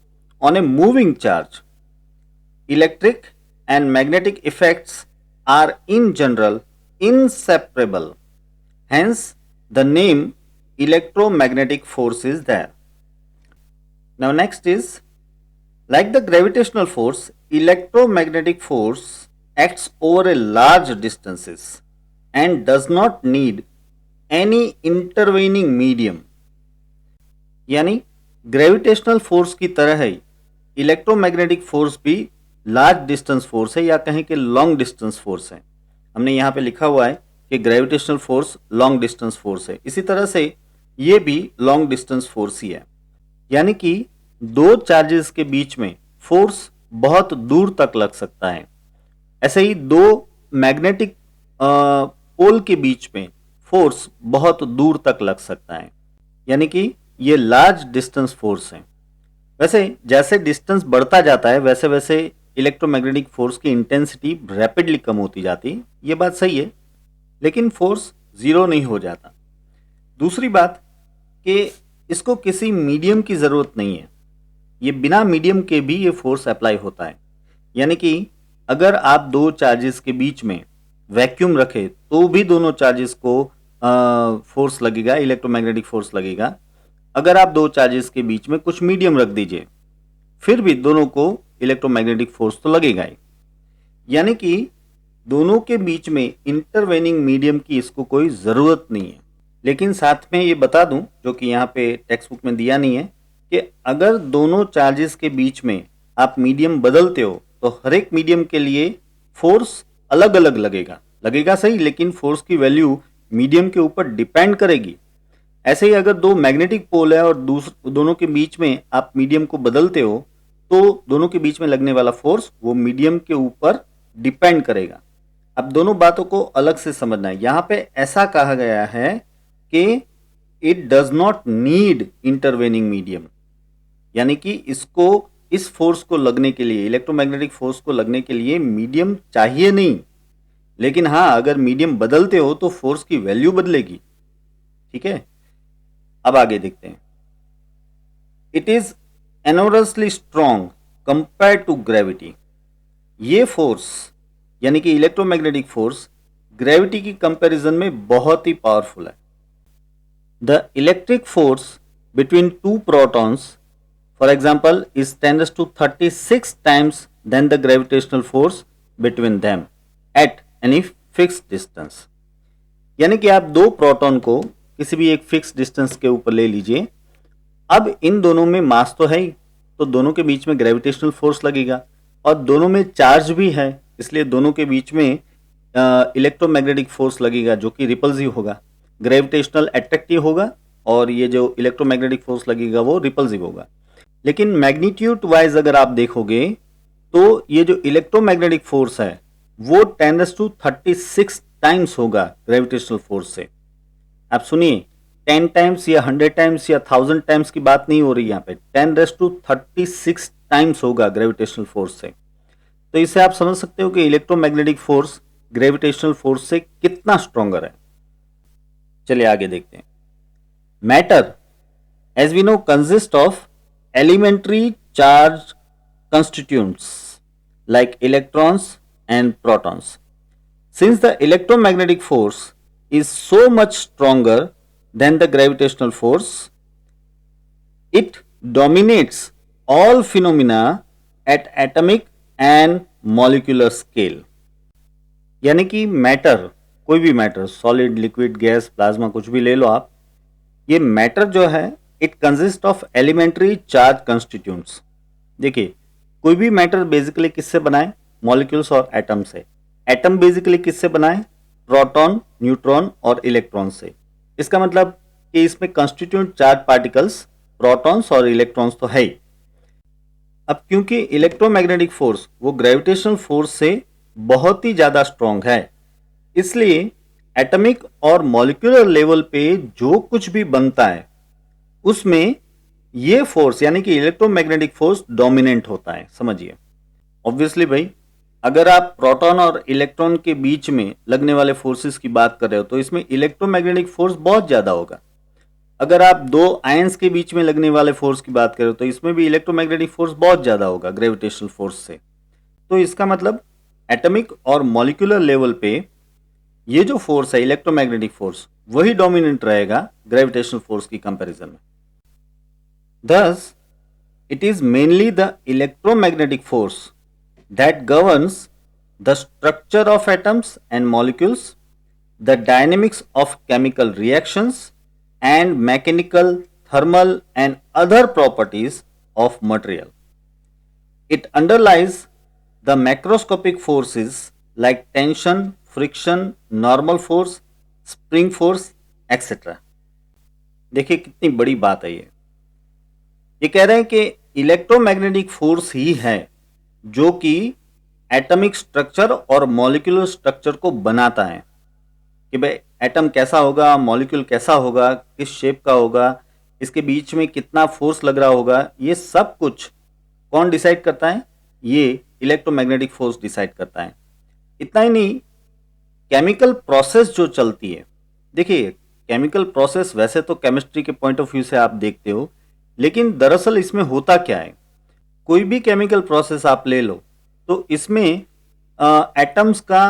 on a moving charge. Electric and magnetic effects are in general inseparable. Hence, the name electromagnetic force is there. Now, next is, like the gravitational force, electromagnetic force acts over a large distances and does not need any intervening medium. यानी ग्रेविटेशनल फोर्स की तरह ही इलेक्ट्रोमैग्नेटिक फोर्स भी लार्ज डिस्टेंस फोर्स है या कहें कि लॉन्ग डिस्टेंस फोर्स है। हमने यहाँ पे लिखा हुआ है कि gravitational force long distance force है, इसी तरह से ये भी लॉन्ग डिस्टेंस फोर्स ही है। यानी कि दो चार्जेस के बीच में फोर्स बहुत दूर तक लग सकता है। ऐसे ही दो मैग्नेटिक पोल के बीच में फोर्स बहुत दूर तक लग सकता है, यानी कि ये लार्ज डिस्टेंस फोर्स है। वैसे जैसे डिस्टेंस बढ़ता जाता है वैसे वैसे इलेक्ट्रोमैग्नेटिक फोर्स की इंटेंसिटी रैपिडली कम होती जाती है, ये बात सही है, लेकिन फोर्स जीरो नहीं हो जाता। दूसरी बात कि इसको किसी मीडियम की ज़रूरत नहीं है, ये बिना मीडियम के भी ये फोर्स अप्लाई होता है। यानी कि अगर आप दो चार्जेस के बीच में वैक्यूम रखे तो भी दोनों चार्जेस को फोर्स लगेगा, इलेक्ट्रोमैग्नेटिक फोर्स लगेगा। अगर आप दो चार्जेस के बीच में कुछ मीडियम रख दीजिए फिर भी दोनों को इलेक्ट्रोमैग्नेटिक फोर्स तो लगेगा ही। यानी कि दोनों के बीच में इंटरवेनिंग मीडियम की इसको कोई ज़रूरत नहीं है। लेकिन साथ में ये बता दूं, जो कि यहाँ पे टेक्स्ट बुक में दिया नहीं है, कि अगर दोनों चार्जेस के बीच में आप मीडियम बदलते हो तो हर एक मीडियम के लिए फोर्स अलग अलग लगेगा सही, लेकिन फोर्स की वैल्यू मीडियम के ऊपर डिपेंड करेगी। ऐसे ही अगर दो मैग्नेटिक पोल है और दोनों के बीच में आप मीडियम को बदलते हो तो दोनों के बीच में लगने वाला फोर्स वो मीडियम के ऊपर डिपेंड करेगा। अब दोनों बातों को अलग से समझना है। यहाँ पे ऐसा कहा गया है कि it does not need intervening medium, यानी कि इसको इस फोर्स को लगने के लिए, इलेक्ट्रोमैग्नेटिक फोर्स को लगने के लिए मीडियम चाहिए नहीं। लेकिन हाँ, अगर मीडियम बदलते हो तो फोर्स की वैल्यू बदलेगी। ठीक है, अब आगे देखते हैं। It is enormously strong compare to gravity. ये फोर्स यानी कि इलेक्ट्रोमैग्नेटिक फोर्स ग्रेविटी की कंपैरिजन में बहुत ही पावरफुल है। The electric force between two protons for example is 10⁻36 times than the gravitational force between them at any fixed distance। यानी कि आप दो प्रोटॉन को किसी भी एक फिक्स डिस्टेंस के ऊपर ले लीजिए। अब इन दोनों में मास तो है ही, तो दोनों के बीच में ग्रेविटेशनल फोर्स लगेगा और दोनों में चार्ज भी है, इसलिए दोनों के बीच में इलेक्ट्रोमैग्नेटिक फोर्स लगेगा जो कि रिपल्सिव होगा। ग्रेविटेशनल अट्रैक्टिव होगा और ये जो इलेक्ट्रोमैग्नेटिक फोर्स लगेगा वो रिपल्सिव होगा। लेकिन मैग्नीट्यूड वाइज अगर आप देखोगे तो ये जो इलेक्ट्रोमैग्नेटिक फोर्स है वो 10⁻36 टाइम्स होगा ग्रेविटेशनल फोर्स से। आप सुनिए, 10 टाइम्स या 100 टाइम्स या 1000 टाइम्स की बात नहीं हो रही यहाँ पे, 10⁻36 टाइम्स होगा ग्रेविटेशनल फोर्स से। तो इससे आप समझ सकते हो कि इलेक्ट्रोमैग्नेटिक फोर्स ग्रेविटेशनल फोर्स से कितना स्ट्रॉन्गर है। चलिए आगे देखते हैं। Matter as we know consist of elementary charge constituents like electrons and protons. Since the electromagnetic force is so much stronger than the gravitational force, it dominates all phenomena at atomic and molecular scale. यानी कि मैटर, कोई भी matter, solid, liquid, gas, plasma, कुछ भी ले लो आप, ये मैटर जो है it consist of elementary charge constituents. देखिए, कोई भी मैटर बेसिकली किससे बनाए? मॉलिक्यूल्स और एटम से। एटम बेसिकली किससे बनाए? प्रोटॉन, न्यूट्रॉन और इलेक्ट्रॉन से। इसका मतलब कि इसमें कंस्टिट्यूएंट चार्ज पार्टिकल्स प्रोटॉन्स और इलेक्ट्रॉन्स तो है ही। अब क्योंकि इलेक्ट्रोमैग्नेटिक फोर्स वो ग्रेविटेशनल फोर्स से बहुत ही ज्यादा स्ट्रॉन्ग है, इसलिए एटॉमिक और मॉलिक्यूलर लेवल पे जो कुछ भी बनता है उसमें ये फोर्स यानी कि इलेक्ट्रोमैग्नेटिक फोर्स डोमिनेंट होता है। समझिए, ऑब्वियसली भाई, अगर आप प्रोटॉन और इलेक्ट्रॉन के बीच में लगने वाले फोर्सेस की बात कर रहे हो तो इसमें इलेक्ट्रोमैग्नेटिक फोर्स बहुत ज्यादा होगा। अगर आप दो आयंस के बीच में लगने वाले फोर्स की बात करें तो इसमें भी इलेक्ट्रोमैग्नेटिक फोर्स बहुत ज्यादा होगा ग्रेविटेशनल फोर्स से। तो इसका मतलब एटॉमिक और मॉलिक्यूलर लेवल पे ये जो फोर्स है इलेक्ट्रोमैग्नेटिक फोर्स वही डोमिनेंट रहेगा ग्रेविटेशनल फोर्स की कंपैरिजन में। Thus, it is mainly the electromagnetic force that governs the structure of atoms and molecules, the dynamics of chemical reactions, and mechanical, thermal, and other properties of material. It underlies the macroscopic forces like tension, friction, normal force, spring force, etc. देखिए कितनी बड़ी बात है ये कह रहे हैं कि इलेक्ट्रोमैग्नेटिक फोर्स ही है जो कि एटॉमिक स्ट्रक्चर और मॉलिक्यूलर स्ट्रक्चर को बनाता है कि भाई एटम कैसा होगा, मॉलिक्यूल कैसा होगा, किस शेप का होगा, इसके बीच में कितना फोर्स लग रहा होगा, ये सब कुछ कौन डिसाइड करता है? ये इलेक्ट्रोमैग्नेटिक फोर्स डिसाइड करता है। इतना ही नहीं, केमिकल प्रोसेस जो चलती है, देखिए केमिकल प्रोसेस वैसे तो केमिस्ट्री के पॉइंट ऑफ व्यू से आप देखते हो, लेकिन दरअसल इसमें होता क्या है? कोई भी केमिकल प्रोसेस आप ले लो तो इसमें एटम्स का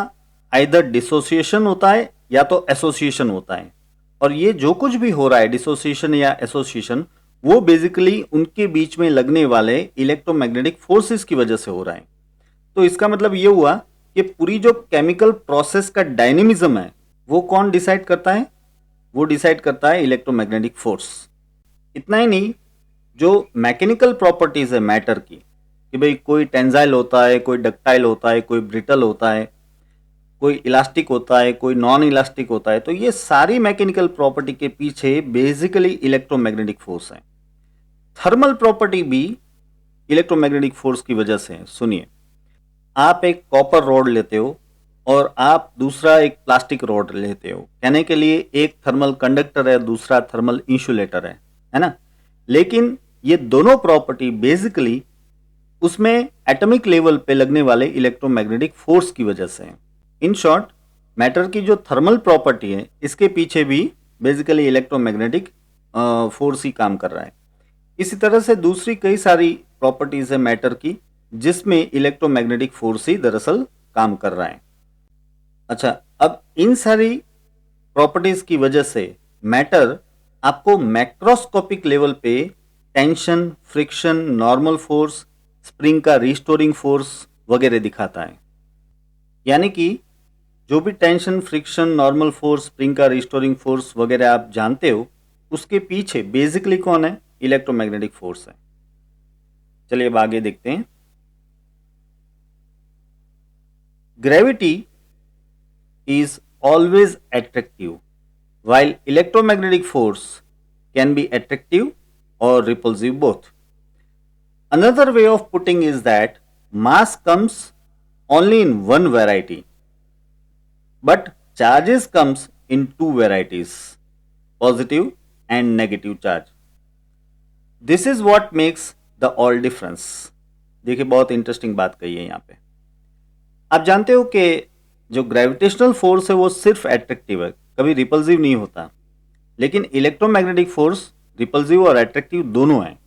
आइदर डिसोसिएशन होता है या तो एसोसिएशन होता है, और ये जो कुछ भी हो रहा है डिसोसिएशन या एसोसिएशन, वो बेसिकली उनके बीच में लगने वाले इलेक्ट्रोमैग्नेटिक फोर्सेस की वजह से हो रहा है। तो इसका मतलब ये हुआ कि पूरी जो केमिकल प्रोसेस का डायनेमिज्म है वो कौन डिसाइड करता है? वो डिसाइड करता है इलेक्ट्रोमैग्नेटिक फोर्स। इतना ही नहीं, जो मैकेनिकल प्रॉपर्टीज है मैटर की कि भाई कोई टेंजाइल होता है, कोई डक्टाइल होता है, कोई ब्रिटल होता है, कोई इलास्टिक होता है, कोई नॉन इलास्टिक होता है, तो ये सारी मैकेनिकल प्रॉपर्टी के पीछे बेसिकली इलेक्ट्रोमैग्नेटिक फोर्स है। थर्मल प्रॉपर्टी भी इलेक्ट्रोमैग्नेटिक फोर्स की वजह से है। सुनिए, आप एक कॉपर रॉड लेते हो और आप दूसरा एक प्लास्टिक रॉड लेते हो, कहने के लिए एक थर्मल कंडक्टर है, दूसरा थर्मल इंसुलेटर है ना? लेकिन ये दोनों प्रॉपर्टी बेसिकली उसमें एटॉमिक लेवल पे लगने वाले इलेक्ट्रोमैग्नेटिक फोर्स की वजह से है। इन शॉर्ट, मैटर की जो थर्मल प्रॉपर्टी है इसके पीछे भी बेसिकली इलेक्ट्रोमैग्नेटिक फोर्स ही काम कर रहा है। इसी तरह से दूसरी कई सारी प्रॉपर्टीज है मैटर की जिसमें इलेक्ट्रोमैग्नेटिक फोर्स ही दरअसल काम कर रहा है। अच्छा, अब इन सारी प्रॉपर्टीज की वजह से मैटर आपको मैक्रोस्कोपिक लेवल पे tension, friction, normal force, spring का रिस्टोरिंग फोर्स वगैरह दिखाता है। यानी कि जो भी tension, friction, normal force, spring का रिस्टोरिंग फोर्स वगैरह आप जानते हो, उसके पीछे बेसिकली कौन है? इलेक्ट्रोमैग्नेटिक फोर्स है। चलिए अब आगे देखते हैं। Gravity is always attractive, while electromagnetic force can be attractive or repulsive both. Another way of putting is that mass comes only in one variety, but charges comes in two varieties, positive and negative charge. This is what makes the all difference. देखिए बहुत इंटरेस्टिंग बात कही है यहाँ पे। आप जानते हो कि जो ग्रेविटेशनल फोर्स है वो सिर्फ एट्रैक्टिव है, कभी रिपल्सिव नहीं होता, लेकिन इलेक्ट्रोमैग्नेटिक फोर्स रिपल्सिव और एट्रैक्टिव दोनों हैं।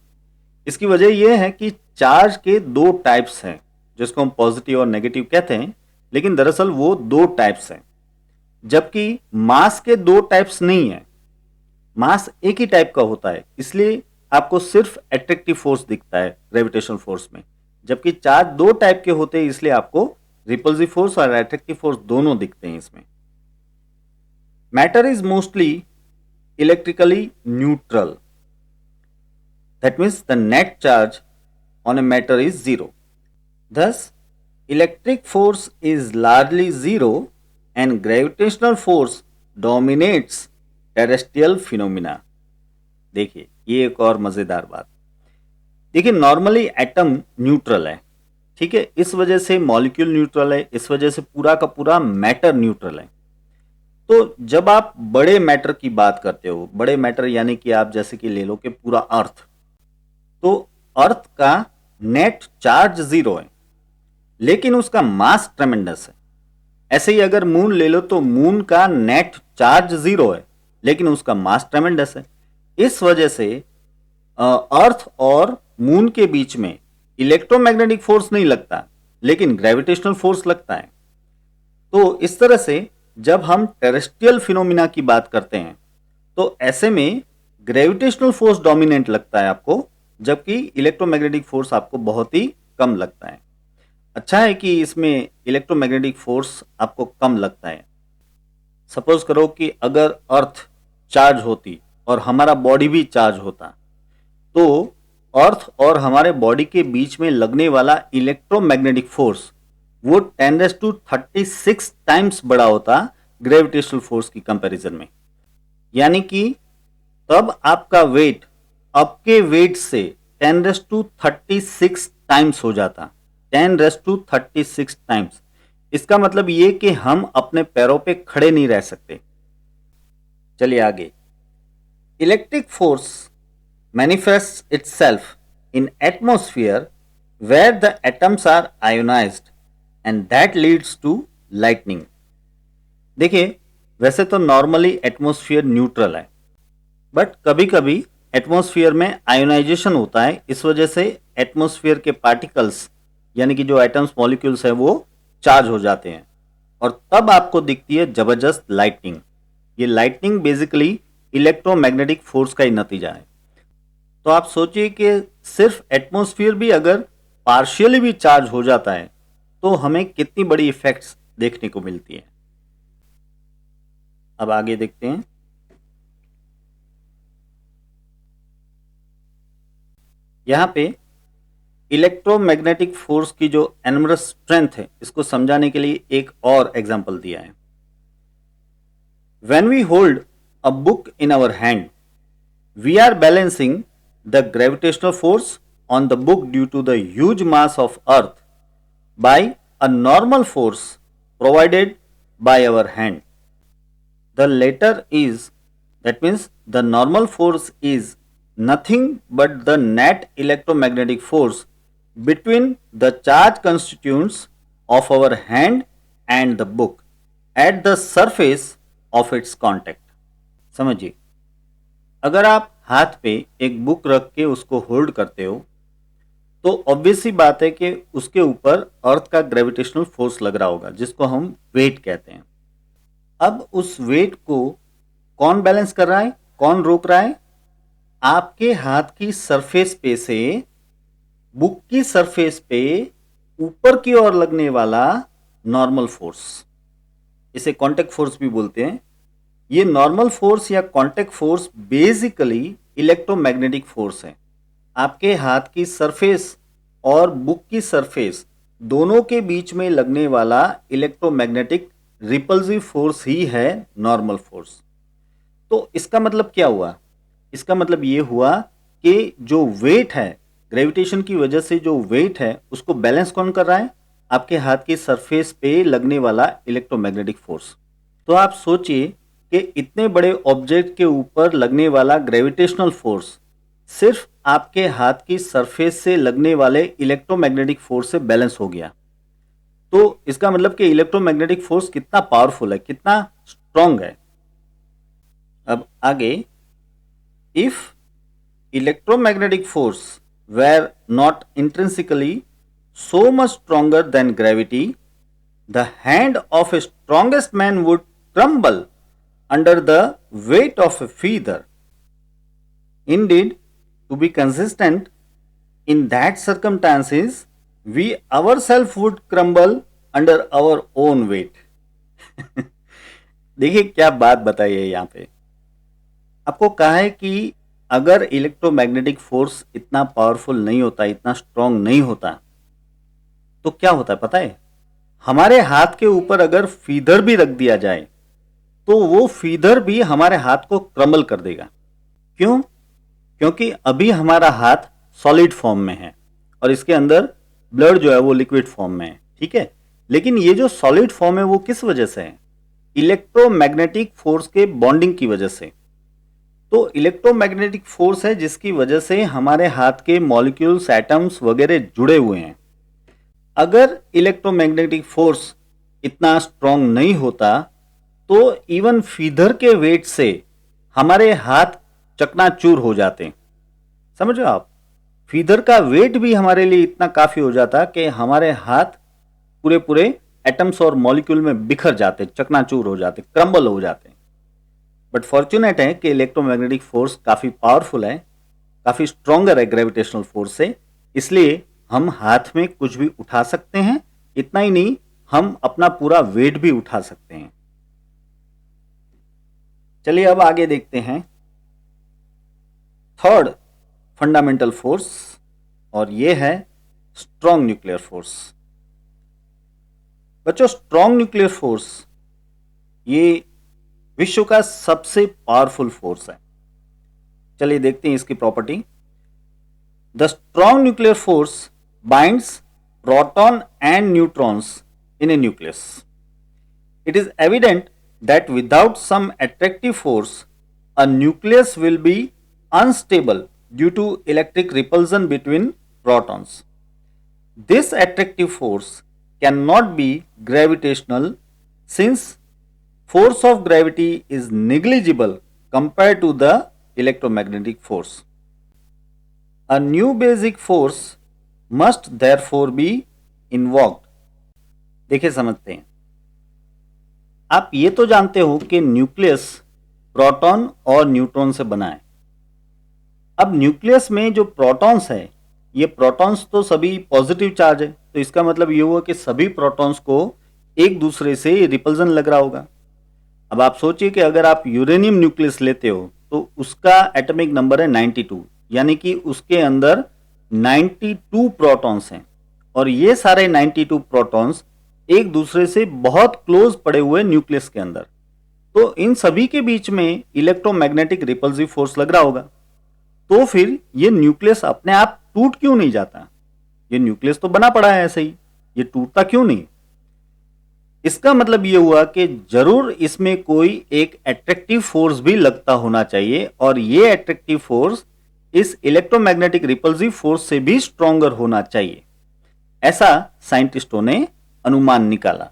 इसकी वजह यह है कि चार्ज के दो टाइप्स हैं जिसको हम पॉजिटिव और नेगेटिव कहते हैं, लेकिन दरअसल वो दो टाइप्स हैं, जबकि मास के दो टाइप्स नहीं है। मास एक ही टाइप का होता है, इसलिए आपको सिर्फ एट्रैक्टिव फोर्स दिखता है ग्रेविटेशनल फोर्स में, जबकि चार्ज दो टाइप के होते हैं, इसलिए आपको रिपल्सिव फोर्स और एट्रैक्टिव फोर्स दोनों दिखते हैं इसमें। Matter is mostly electrically neutral, that means the net charge on a matter is zero. Thus electric force is largely zero and gravitational force dominates terrestrial phenomena. देखिए ये एक और मजेदार बात। देखिए नॉर्मली एटम न्यूट्रल है, ठीक है, इस वजह से मॉलिक्यूल न्यूट्रल है, इस वजह से पूरा का पूरा मैटर न्यूट्रल है। तो जब आप बड़े मैटर की बात करते हो, बड़े मैटर यानी कि आप जैसे कि ले लो कि पूरा अर्थ, तो अर्थ का नेट चार्ज जीरो है लेकिन उसका मास ट्रेमेंडस है। ऐसे ही अगर मून ले लो तो मून का नेट चार्ज जीरो है लेकिन उसका मास ट्रेमेंडस है। इस वजह से अर्थ और मून के बीच में इलेक्ट्रोमैग्नेटिक फोर्स नहीं लगता लेकिन ग्रेविटेशनल फोर्स लगता है। तो इस तरह से जब हम टेरेस्ट्रियल फिनोमिना की बात करते हैं तो ऐसे में ग्रेविटेशनल फोर्स डोमिनेंट लगता है आपको, जबकि इलेक्ट्रोमैग्नेटिक फोर्स आपको बहुत ही कम लगता है। अच्छा है कि इसमें इलेक्ट्रोमैग्नेटिक फोर्स आपको कम लगता है। सपोज करो कि अगर अर्थ चार्ज होती और हमारा बॉडी भी चार्ज होता, तो अर्थ और हमारे बॉडी के बीच में लगने वाला इलेक्ट्रोमैग्नेटिक फोर्स वो 10⁻36 टाइम्स बड़ा होता ग्रेविटेशनल फोर्स की कंपैरिजन में। यानी कि तब आपका वेट आपके वेट से 10⁻36 टाइम्स हो जाता, 10⁻36 टाइम्स। इसका मतलब ये कि हम अपने पैरों पे खड़े नहीं रह सकते। चलिए आगे। Electric force manifests itself in atmosphere where the atoms are ionized and that leads to lightning। देखिए, वैसे तो नॉर्मली एटमॉस्फेयर न्यूट्रल है, बट कभी कभी एटमॉस्फेयर में आयोनाइजेशन होता है। इस वजह से एटमॉस्फेयर के पार्टिकल्स यानी कि जो एटम्स मॉलिक्यूल्स है वो चार्ज हो जाते हैं और तब आपको दिखती है जबरदस्त लाइटनिंग। ये लाइटनिंग बेसिकली इलेक्ट्रोमैग्नेटिक फोर्स का ही नतीजा है। तो आप सोचिए कि सिर्फ एटमॉस्फेयर भी अगर पार्शियली भी चार्ज हो जाता है तो हमें कितनी बड़ी इफेक्ट्स देखने को मिलती है। अब आगे देखते हैं। यहां पे इलेक्ट्रोमैग्नेटिक फोर्स की जो एनमरस स्ट्रेंथ है इसको समझाने के लिए एक और एग्जांपल दिया है। When we hold a book in our hand, we are balancing the gravitational force on the book due to the huge mass of earth by a normal force provided by our hand. The latter is, that means the normal force is nothing but the net electromagnetic force between the charge constituents of our hand and the book at the surface of its contact। समझिए, अगर आप हाथ पे एक बुक रख के उसको होल्ड करते हो तो ऑब्वियस सी बात है कि उसके ऊपर अर्थ का ग्रेविटेशनल फोर्स लग रहा होगा जिसको हम वेट कहते हैं। अब उस वेट को कौन बैलेंस कर रहा है, कौन रोक रहा है? आपके हाथ की सरफेस पे से बुक की सरफेस पे ऊपर की ओर लगने वाला नॉर्मल फोर्स, इसे कांटेक्ट फोर्स भी बोलते हैं। ये नॉर्मल फोर्स या contact force basically electromagnetic force है। आपके हाथ की सरफेस और बुक की सरफेस दोनों के बीच में लगने वाला इलेक्ट्रोमैग्नेटिक रिपल्सिव फोर्स ही है नॉर्मल फोर्स। तो इसका मतलब क्या हुआ? इसका मतलब ये हुआ कि जो वेट है, ग्रेविटेशन की वजह से जो वेट है उसको बैलेंस कौन कर रहा है? आपके हाथ की सरफेस पे लगने वाला इलेक्ट्रोमैग्नेटिक फोर्स। तो आप सोचिए कि इतने बड़े ऑब्जेक्ट के ऊपर लगने वाला ग्रेविटेशनल फोर्स सिर्फ आपके हाथ की सरफेस से लगने वाले इलेक्ट्रोमैग्नेटिक फोर्स से बैलेंस हो गया। तो इसका मतलब कि इलेक्ट्रोमैग्नेटिक फोर्स कितना पावरफुल है, कितना स्ट्रांग है। अब आगे, if electromagnetic force were not intrinsically so much stronger than gravity, the hand of a strongest man would crumble under the weight of a feather. Indeed, to be consistent, in that circumstances, we ourselves would crumble under our own weight। देखिए क्या बात बताई है यहाँ पे। आपको कहा है कि अगर इलेक्ट्रोमैग्नेटिक फोर्स इतना पावरफुल नहीं होता, इतना स्ट्रांग नहीं होता, तो क्या होता है पता है? हमारे हाथ के ऊपर अगर फीदर भी रख दिया जाए तो वो फीदर भी हमारे हाथ को क्रम्बल कर देगा। क्यों? क्योंकि अभी हमारा हाथ सॉलिड फॉर्म में है और इसके अंदर ब्लड जो है वो लिक्विड फॉर्म में है, ठीक है। लेकिन ये जो सॉलिड फॉर्म है वो किस वजह से है? इलेक्ट्रोमैग्नेटिक फोर्स के बॉन्डिंग की वजह से। तो इलेक्ट्रोमैग्नेटिक फोर्स है जिसकी वजह से हमारे हाथ के मॉलिक्यूल्स, एटम्स वगैरह जुड़े हुए हैं। अगर इलेक्ट्रोमैग्नेटिक फोर्स इतना स्ट्रांग नहीं होता तो इवन फीदर के वेट से हमारे हाथ चकनाचूर हो जाते। समझो आप, फीदर का वेट भी हमारे लिए इतना काफी हो जाता कि हमारे हाथ पूरे पूरे एटम्स और मॉलिक्यूल में बिखर जाते, चकनाचूर हो जाते, क्रम्बल हो जाते। बट फॉर्चुनेट है कि इलेक्ट्रोमैग्नेटिक फोर्स काफी पावरफुल है, काफी स्ट्रॉन्गर है ग्रेविटेशनल फोर्स से, इसलिए हम हाथ में कुछ भी उठा सकते हैं। इतना ही नहीं, हम अपना पूरा वेट भी उठा सकते हैं। चलिए अब आगे देखते हैं। थर्ड, फंडामेंटल फोर्स और ये है स्ट्रॉन्ग न्यूक्लियर फोर्स। बच्चों, स्ट्रॉन्ग न्यूक्लियर फोर्स ये विश्व का सबसे पावरफुल फोर्स है। चलिए देखते हैं इसकी property. The strong nuclear force binds proton and neutrons in a nucleus. It is evident that without some attractive force, a nucleus will be unstable due to electric repulsion between protons. This attractive force cannot be gravitational since force of gravity is negligible compared to the electromagnetic force. A new basic force must therefore be invoked. देखिए समझते हैं। आप ये तो जानते हो कि न्यूक्लियस प्रोटॉन और न्यूट्रॉन से बना है। अब न्यूक्लियस में जो प्रोटॉन्स है, ये प्रोटॉन्स तो सभी पॉजिटिव चार्ज है, तो इसका मतलब ये हुआ कि सभी प्रोटॉन्स को एक दूसरे से रिपल्जन लग रहा होगा। अब आप सोचिए कि अगर आप यूरेनियम न्यूक्लियस लेते हो तो उसका एटॉमिक नंबर है 92, यानी कि उसके अंदर 92 प्रोटॉन्स हैं और ये सारे 92 प्रोटॉन्स एक दूसरे से बहुत क्लोज पड़े हुए न्यूक्लियस के अंदर, तो इन सभी के बीच में इलेक्ट्रोमैग्नेटिक रिपल्सिव फोर्स लग रहा होगा। तो फिर ये न्यूक्लियस अपने आप टूट क्यों नहीं जाता? ये न्यूक्लियस तो बना पड़ा है ऐसे ही, ये टूटता क्यों नहीं? इसका मतलब ये हुआ कि जरूर इसमें कोई एक एट्रैक्टिव फोर्स भी लगता होना चाहिए और ये एट्रैक्टिव फोर्स इस इलेक्ट्रोमैग्नेटिक रिपल्सिव फोर्स से भी स्ट्रॉन्गर होना चाहिए। ऐसा साइंटिस्टों ने अनुमान निकाला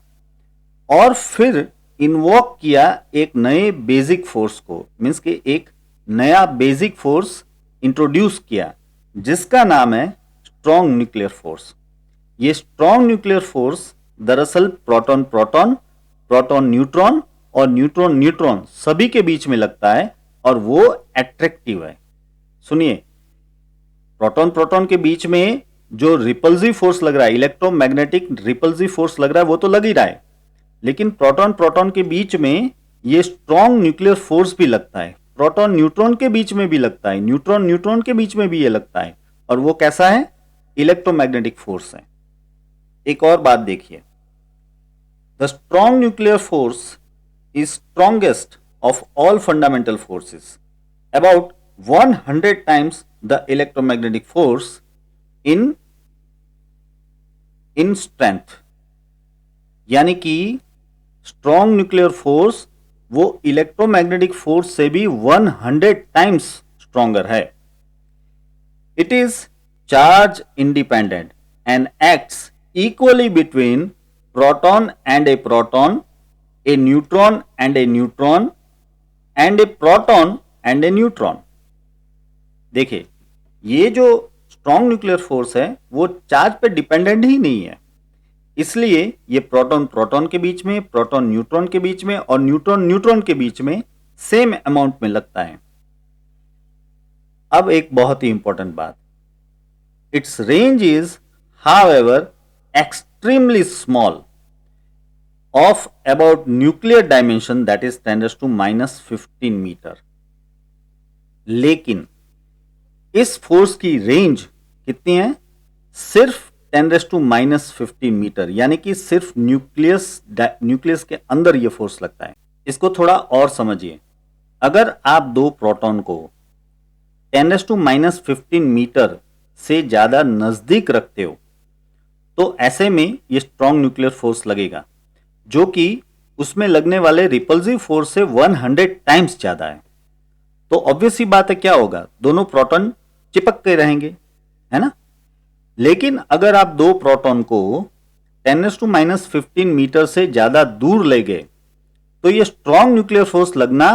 और फिर इन्वोक किया एक नए बेसिक फोर्स को, मींस के एक नया बेसिक फोर्स इंट्रोड्यूस किया जिसका नाम है स्ट्रॉन्ग न्यूक्लियर फोर्स। ये स्ट्रॉन्ग न्यूक्लियर फोर्स दरअसल प्रोटॉन प्रोटॉन, प्रोटॉन न्यूट्रॉन और न्यूट्रॉन न्यूट्रॉन सभी के बीच में लगता है और वो एट्रैक्टिव है। सुनिए, प्रोटॉन प्रोटॉन के बीच में जो रिपल्सिव फोर्स लग रहा है, इलेक्ट्रोमैग्नेटिक रिपल्सिव फोर्स लग रहा है, वो तो लग ही रहा है, लेकिन प्रोटॉन प्रोटॉन के बीच में ये स्ट्रॉन्ग न्यूक्लियर फोर्स भी लगता है। प्रोटॉन न्यूट्रॉन के बीच में भी लगता है, न्यूट्रॉन न्यूट्रॉन के बीच में भी ये लगता है, और वो कैसा है? इलेक्ट्रोमैग्नेटिक फोर्स है। एक और बात देखिए, the strong nuclear force is strongest of all fundamental forces, about 100 times the electromagnetic force in strength. यानी कि स्ट्रॉन्ग न्यूक्लियर फोर्स वो इलेक्ट्रोमैग्नेटिक फोर्स से भी 100 टाइम्स स्ट्रॉन्गर है। It is charge independent and acts equally between proton and A proton, A neutron and A neutron and A proton and A neutron. देखिए, ये जो स्ट्रॉन्ग न्यूक्लियर फोर्स है वो चार्ज पे डिपेंडेंट ही नहीं है, इसलिए ये प्रोटॉन प्रोटॉन के बीच में, प्रोटॉन न्यूट्रॉन के बीच में और न्यूट्रॉन न्यूट्रॉन के बीच में सेम अमाउंट में लगता है। अब एक बहुत ही इंपॉर्टेंट बात, its range is however extremely small of about nuclear dimension, that is 10⁻⁻15 metre. लेकिन इस फोर्स की रेंज कितनी है? सिर्फ 10⁻⁻15 मीटर, यानी कि सिर्फ न्यूक्लियस के अंदर यह फोर्स लगता है। इसको थोड़ा और समझिए, अगर आप दो प्रोटॉन को 10⁻15 मीटर से ज्यादा नजदीक रखते हो तो ऐसे में यह स्ट्रॉन्ग न्यूक्लियर फोर्स लगेगा, जो कि उसमें लगने वाले रिपल्सिव फोर्स से 100 टाइम्स ज्यादा है। तो ऑब्वियस ही बात है, क्या होगा? दोनों प्रोटॉन चिपक के रहेंगे, है ना? लेकिन अगर आप दो प्रोटॉन को 10⁻15 मीटर से ज्यादा दूर ले गए तो ये स्ट्रॉन्ग न्यूक्लियर फोर्स लगना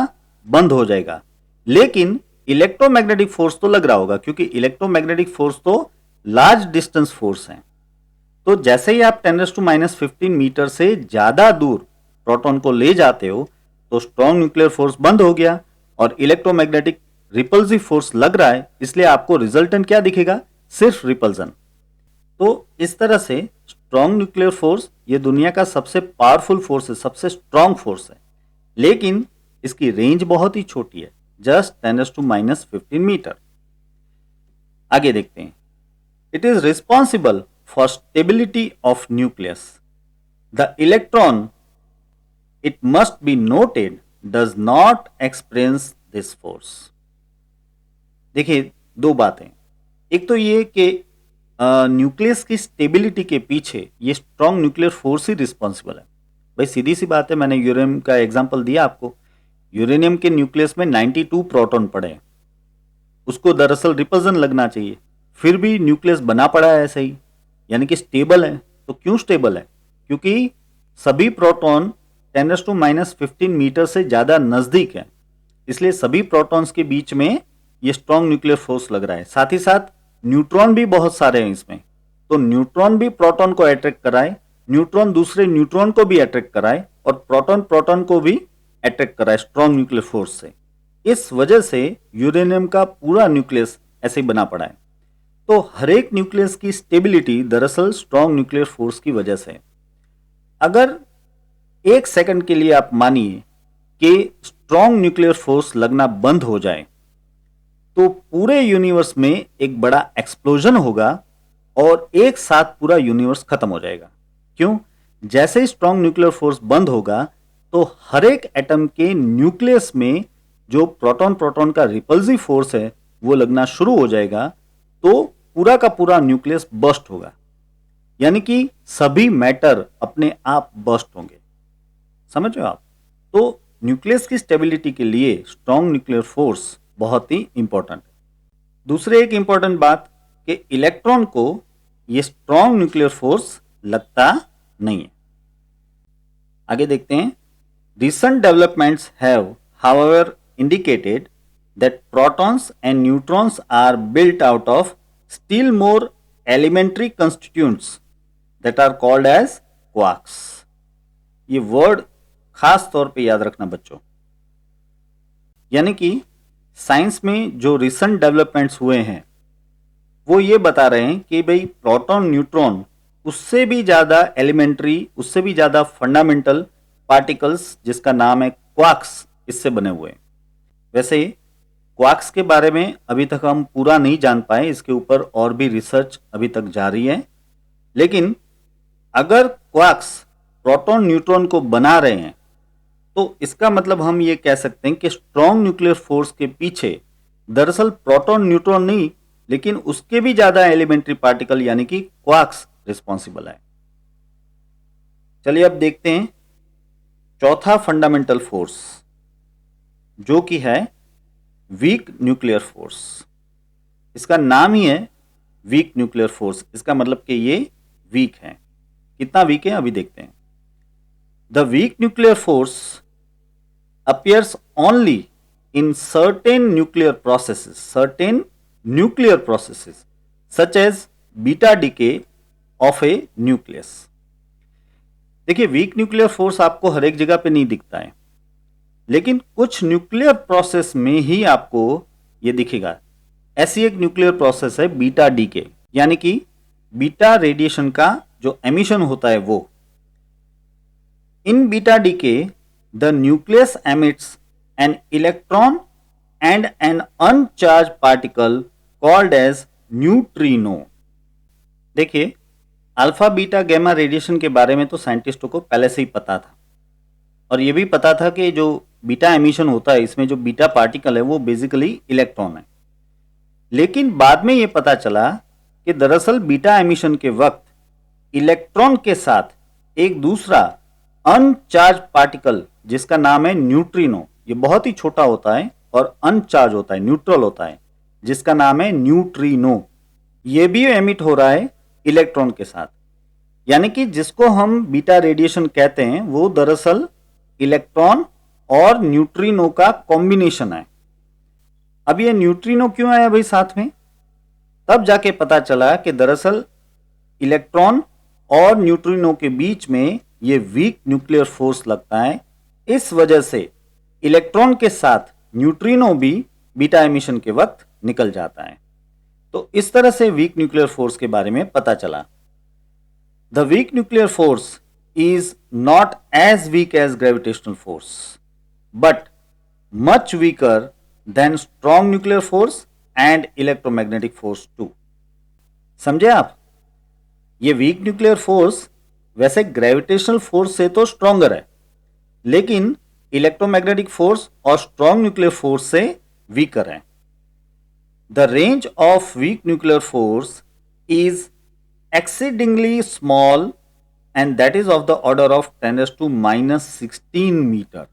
बंद हो जाएगा, लेकिन इलेक्ट्रोमैग्नेटिक फोर्स तो लग रहा होगा, क्योंकि इलेक्ट्रोमैग्नेटिक फोर्स तो लार्ज डिस्टेंस फोर्स है। तो जैसे ही आप 10⁻15 मीटर से ज्यादा दूर प्रोटॉन को ले जाते हो तो स्ट्रॉन्ग न्यूक्लियर फोर्स बंद हो गया और इलेक्ट्रोमैग्नेटिक रिपल्सिव फोर्स लग रहा है, इसलिए आपको रिजल्टेंट क्या दिखेगा? सिर्फ रिपल्सन। तो इस तरह से स्ट्रॉन्ग न्यूक्लियर फोर्स ये दुनिया का सबसे पावरफुल फोर्स है, सबसे स्ट्रॉन्ग फोर्स है, लेकिन इसकी रेंज बहुत ही छोटी है, जस्ट 10⁻15 मीटर। आगे देखते हैं। It is responsible for stability of nucleus. The electron, it must be noted, does not experience this force. देखिए, दो बातें। एक तो ये कि न्यूक्लियस की स्टेबिलिटी के पीछे ये स्ट्रॉन्ग न्यूक्लियर फोर्स ही रिस्पॉन्सिबल है। भाई सीधी सी बात है, मैंने यूरेनियम का एग्जांपल दिया आपको। यूरेनियम के न्यूक्लियस में 92 प्रोटॉन पड़े हैं, उसको दरअसल रिपल्जन लगना चाहिए, फिर भी न्यूक्लियस बना पड़ा है ऐसे ही, यानी कि स्टेबल है। तो क्यों स्टेबल है? क्योंकि सभी प्रोटॉन 10⁻⁻15 मीटर से ज्यादा नजदीक है, इसलिए सभी प्रोटॉन्स के बीच में ये स्ट्रॉन्ग न्यूक्लियर फोर्स लग रहा है। साथ ही साथ न्यूट्रॉन भी बहुत सारे हैं इसमें, तो न्यूट्रॉन भी प्रोटॉन को अट्रैक्ट कराए, न्यूट्रॉन दूसरे न्यूट्रॉन को भी अट्रैक्ट कराए, और प्रोटॉन प्रोटॉन को भी अट्रैक्ट कराए स्ट्रॉन्ग न्यूक्लियर फोर्स से। इस वजह से यूरेनियम का पूरा न्यूक्लियस ऐसे ही बना पड़ा है। तो हर एक न्यूक्लियस की स्टेबिलिटी दरअसल स्ट्रॉन्ग न्यूक्लियर फोर्स की वजह से। अगर एक सेकंड के लिए आप मानिए कि स्ट्रॉन्ग न्यूक्लियर फोर्स लगना बंद हो जाए, तो पूरे यूनिवर्स में एक बड़ा एक्सप्लोजन होगा और एक साथ पूरा यूनिवर्स खत्म हो जाएगा। क्यों? जैसे ही स्ट्रॉन्ग न्यूक्लियर फोर्स बंद होगा, तो हर एक एटम के न्यूक्लियस में जो प्रोटॉन प्रोटॉन का रिपल्सिव फोर्स है वो लगना शुरू हो जाएगा, तो पूरा का पूरा न्यूक्लियस बर्स्ट होगा, यानी कि सभी मैटर अपने आप बर्स्ट होंगे। समझ रहे हो आप? तो न्यूक्लियस की स्टेबिलिटी के लिए स्ट्रॉन्ग न्यूक्लियर फोर्स बहुत ही इंपॉर्टेंट है। दूसरी एक इंपॉर्टेंट बात कि इलेक्ट्रॉन को ये स्ट्रॉन्ग न्यूक्लियर फोर्स लगता नहीं है। आगे देखते हैं। Recent developments have however indicated that protons and neutrons are built out of still more elementary constituents that are called as quarks. ये वर्ड खास तौर पे याद रखना बच्चों, यानी कि साइंस में जो रिसेंट डेवलपमेंट्स हुए हैं वो ये बता रहे हैं कि भाई प्रोटॉन न्यूट्रॉन उससे भी ज्यादा एलिमेंट्री, उससे भी ज्यादा फंडामेंटल पार्टिकल्स जिसका नाम है क्वार्क्स, इससे बने हुए हैं। वैसे क्वार्क्स के बारे में अभी तक हम पूरा नहीं जान पाए, इसके ऊपर और भी रिसर्च अभी तक जारी है। लेकिन अगर क्वार्क्स प्रोटॉन न्यूट्रॉन को बना रहे हैं, तो इसका मतलब हम ये कह सकते हैं कि स्ट्रॉन्ग न्यूक्लियर फोर्स के पीछे दरअसल प्रोटॉन न्यूट्रॉन नहीं, लेकिन उसके भी ज्यादा एलिमेंट्री पार्टिकल यानी कि क्वार्क्स रिस्पॉन्सिबल है। चलिए अब देखते हैं चौथा फंडामेंटल फोर्स, जो कि है वीक न्यूक्लियर फोर्स। इसका नाम ही है वीक न्यूक्लियर फोर्स, इसका मतलब कि ये वीक है। कितना वीक है अभी देखते हैं। The weak nuclear force appears only in certain nuclear processes, such as beta decay of a nucleus. देखिए, वीक न्यूक्लियर फोर्स आपको हर एक जगह पे नहीं दिखता है, लेकिन कुछ न्यूक्लियर प्रोसेस में ही आपको ये दिखेगा। ऐसी एक न्यूक्लियर प्रोसेस है बीटा डीके, यानी कि बीटा रेडिएशन का जो एमिशन होता है वो। In beta decay, the nucleus emits an electron and an uncharged particle called as neutrino. देखिए, अल्फा बीटा गैमा रेडिएशन के बारे में तो साइंटिस्टों को पहले से ही पता था, और ये भी पता था कि जो बीटा एमिशन होता है इसमें जो बीटा पार्टिकल है वो बेसिकली इलेक्ट्रॉन है। लेकिन बाद में ये पता चला कि दरअसल बीटा एमिशन के वक्त इलेक्ट्रॉन के साथ एक दूसरा अनचार्ज पार्टिकल जिसका नाम है न्यूट्रिनो, ये बहुत ही छोटा होता है और अनचार्ज होता है, न्यूट्रल होता है, जिसका नाम है न्यूट्रिनो, ये भी एमिट हो रहा है इलेक्ट्रॉन के साथ। यानी कि जिसको हम बीटा रेडिएशन कहते हैं वो दरअसल इलेक्ट्रॉन और न्यूट्रिनो का कॉम्बिनेशन है। अब ये न्यूट्रिनो क्यों आया भाई साथ में? तब जाके पता चला कि दरअसल इलेक्ट्रॉन और न्यूट्रिनो के बीच में ये वीक न्यूक्लियर फोर्स लगता है। इस वजह से इलेक्ट्रॉन के साथ न्यूट्रिनो भी बीटा एमिशन के वक्त निकल जाता है। तो इस तरह से वीक न्यूक्लियर फोर्स के बारे में पता चला। The week nuclear force is not as weak as gravitational force, but much weaker than strong nuclear force and electromagnetic force too. समझे आप? ये वीक न्यूक्लियर फोर्स वैसे ग्रेविटेशनल फोर्स से तो स्ट्रॉन्गर है, लेकिन इलेक्ट्रोमैग्नेटिक फोर्स और स्ट्रॉन्ग न्यूक्लियर फोर्स से वीकर है। The range of weak nuclear force is exceedingly small and that is of the order of 10⁻⁻16 metre.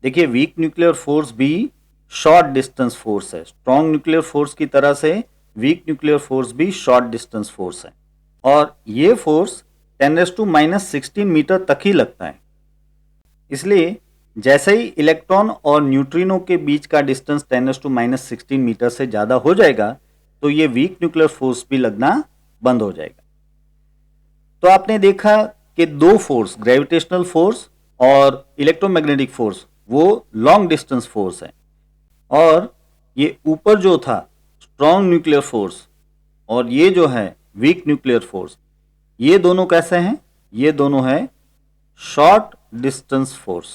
देखिए, वीक न्यूक्लियर फोर्स भी शॉर्ट डिस्टेंस फोर्स है। स्ट्रॉन्ग न्यूक्लियर फोर्स की तरह से वीक न्यूक्लियर फोर्स भी शॉर्ट डिस्टेंस फोर्स है, और ये फोर्स 10⁻16 मीटर तक ही लगता है। इसलिए जैसे ही इलेक्ट्रॉन और न्यूट्रिनो के बीच का डिस्टेंस 10⁻16 मीटर से ज़्यादा हो जाएगा तो ये वीक न्यूक्लियर फोर्स भी लगना बंद हो जाएगा। तो आपने देखा कि दो फोर्स, ग्रेविटेशनल फोर्स और इलेक्ट्रोमैग्नेटिक फोर्स, वो लॉन्ग डिस्टेंस फोर्स है, और ये ऊपर जो था स्ट्रॉन्ग न्यूक्लियर फोर्स और ये जो है वीक न्यूक्लियर फोर्स, ये दोनों कैसे हैं? ये दोनों है short distance force,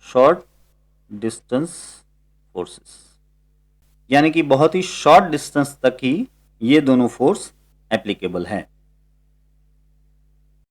short distance forces, यानी कि बहुत ही शॉर्ट डिस्टेंस तक ही ये दोनों फोर्स एप्लीकेबल है।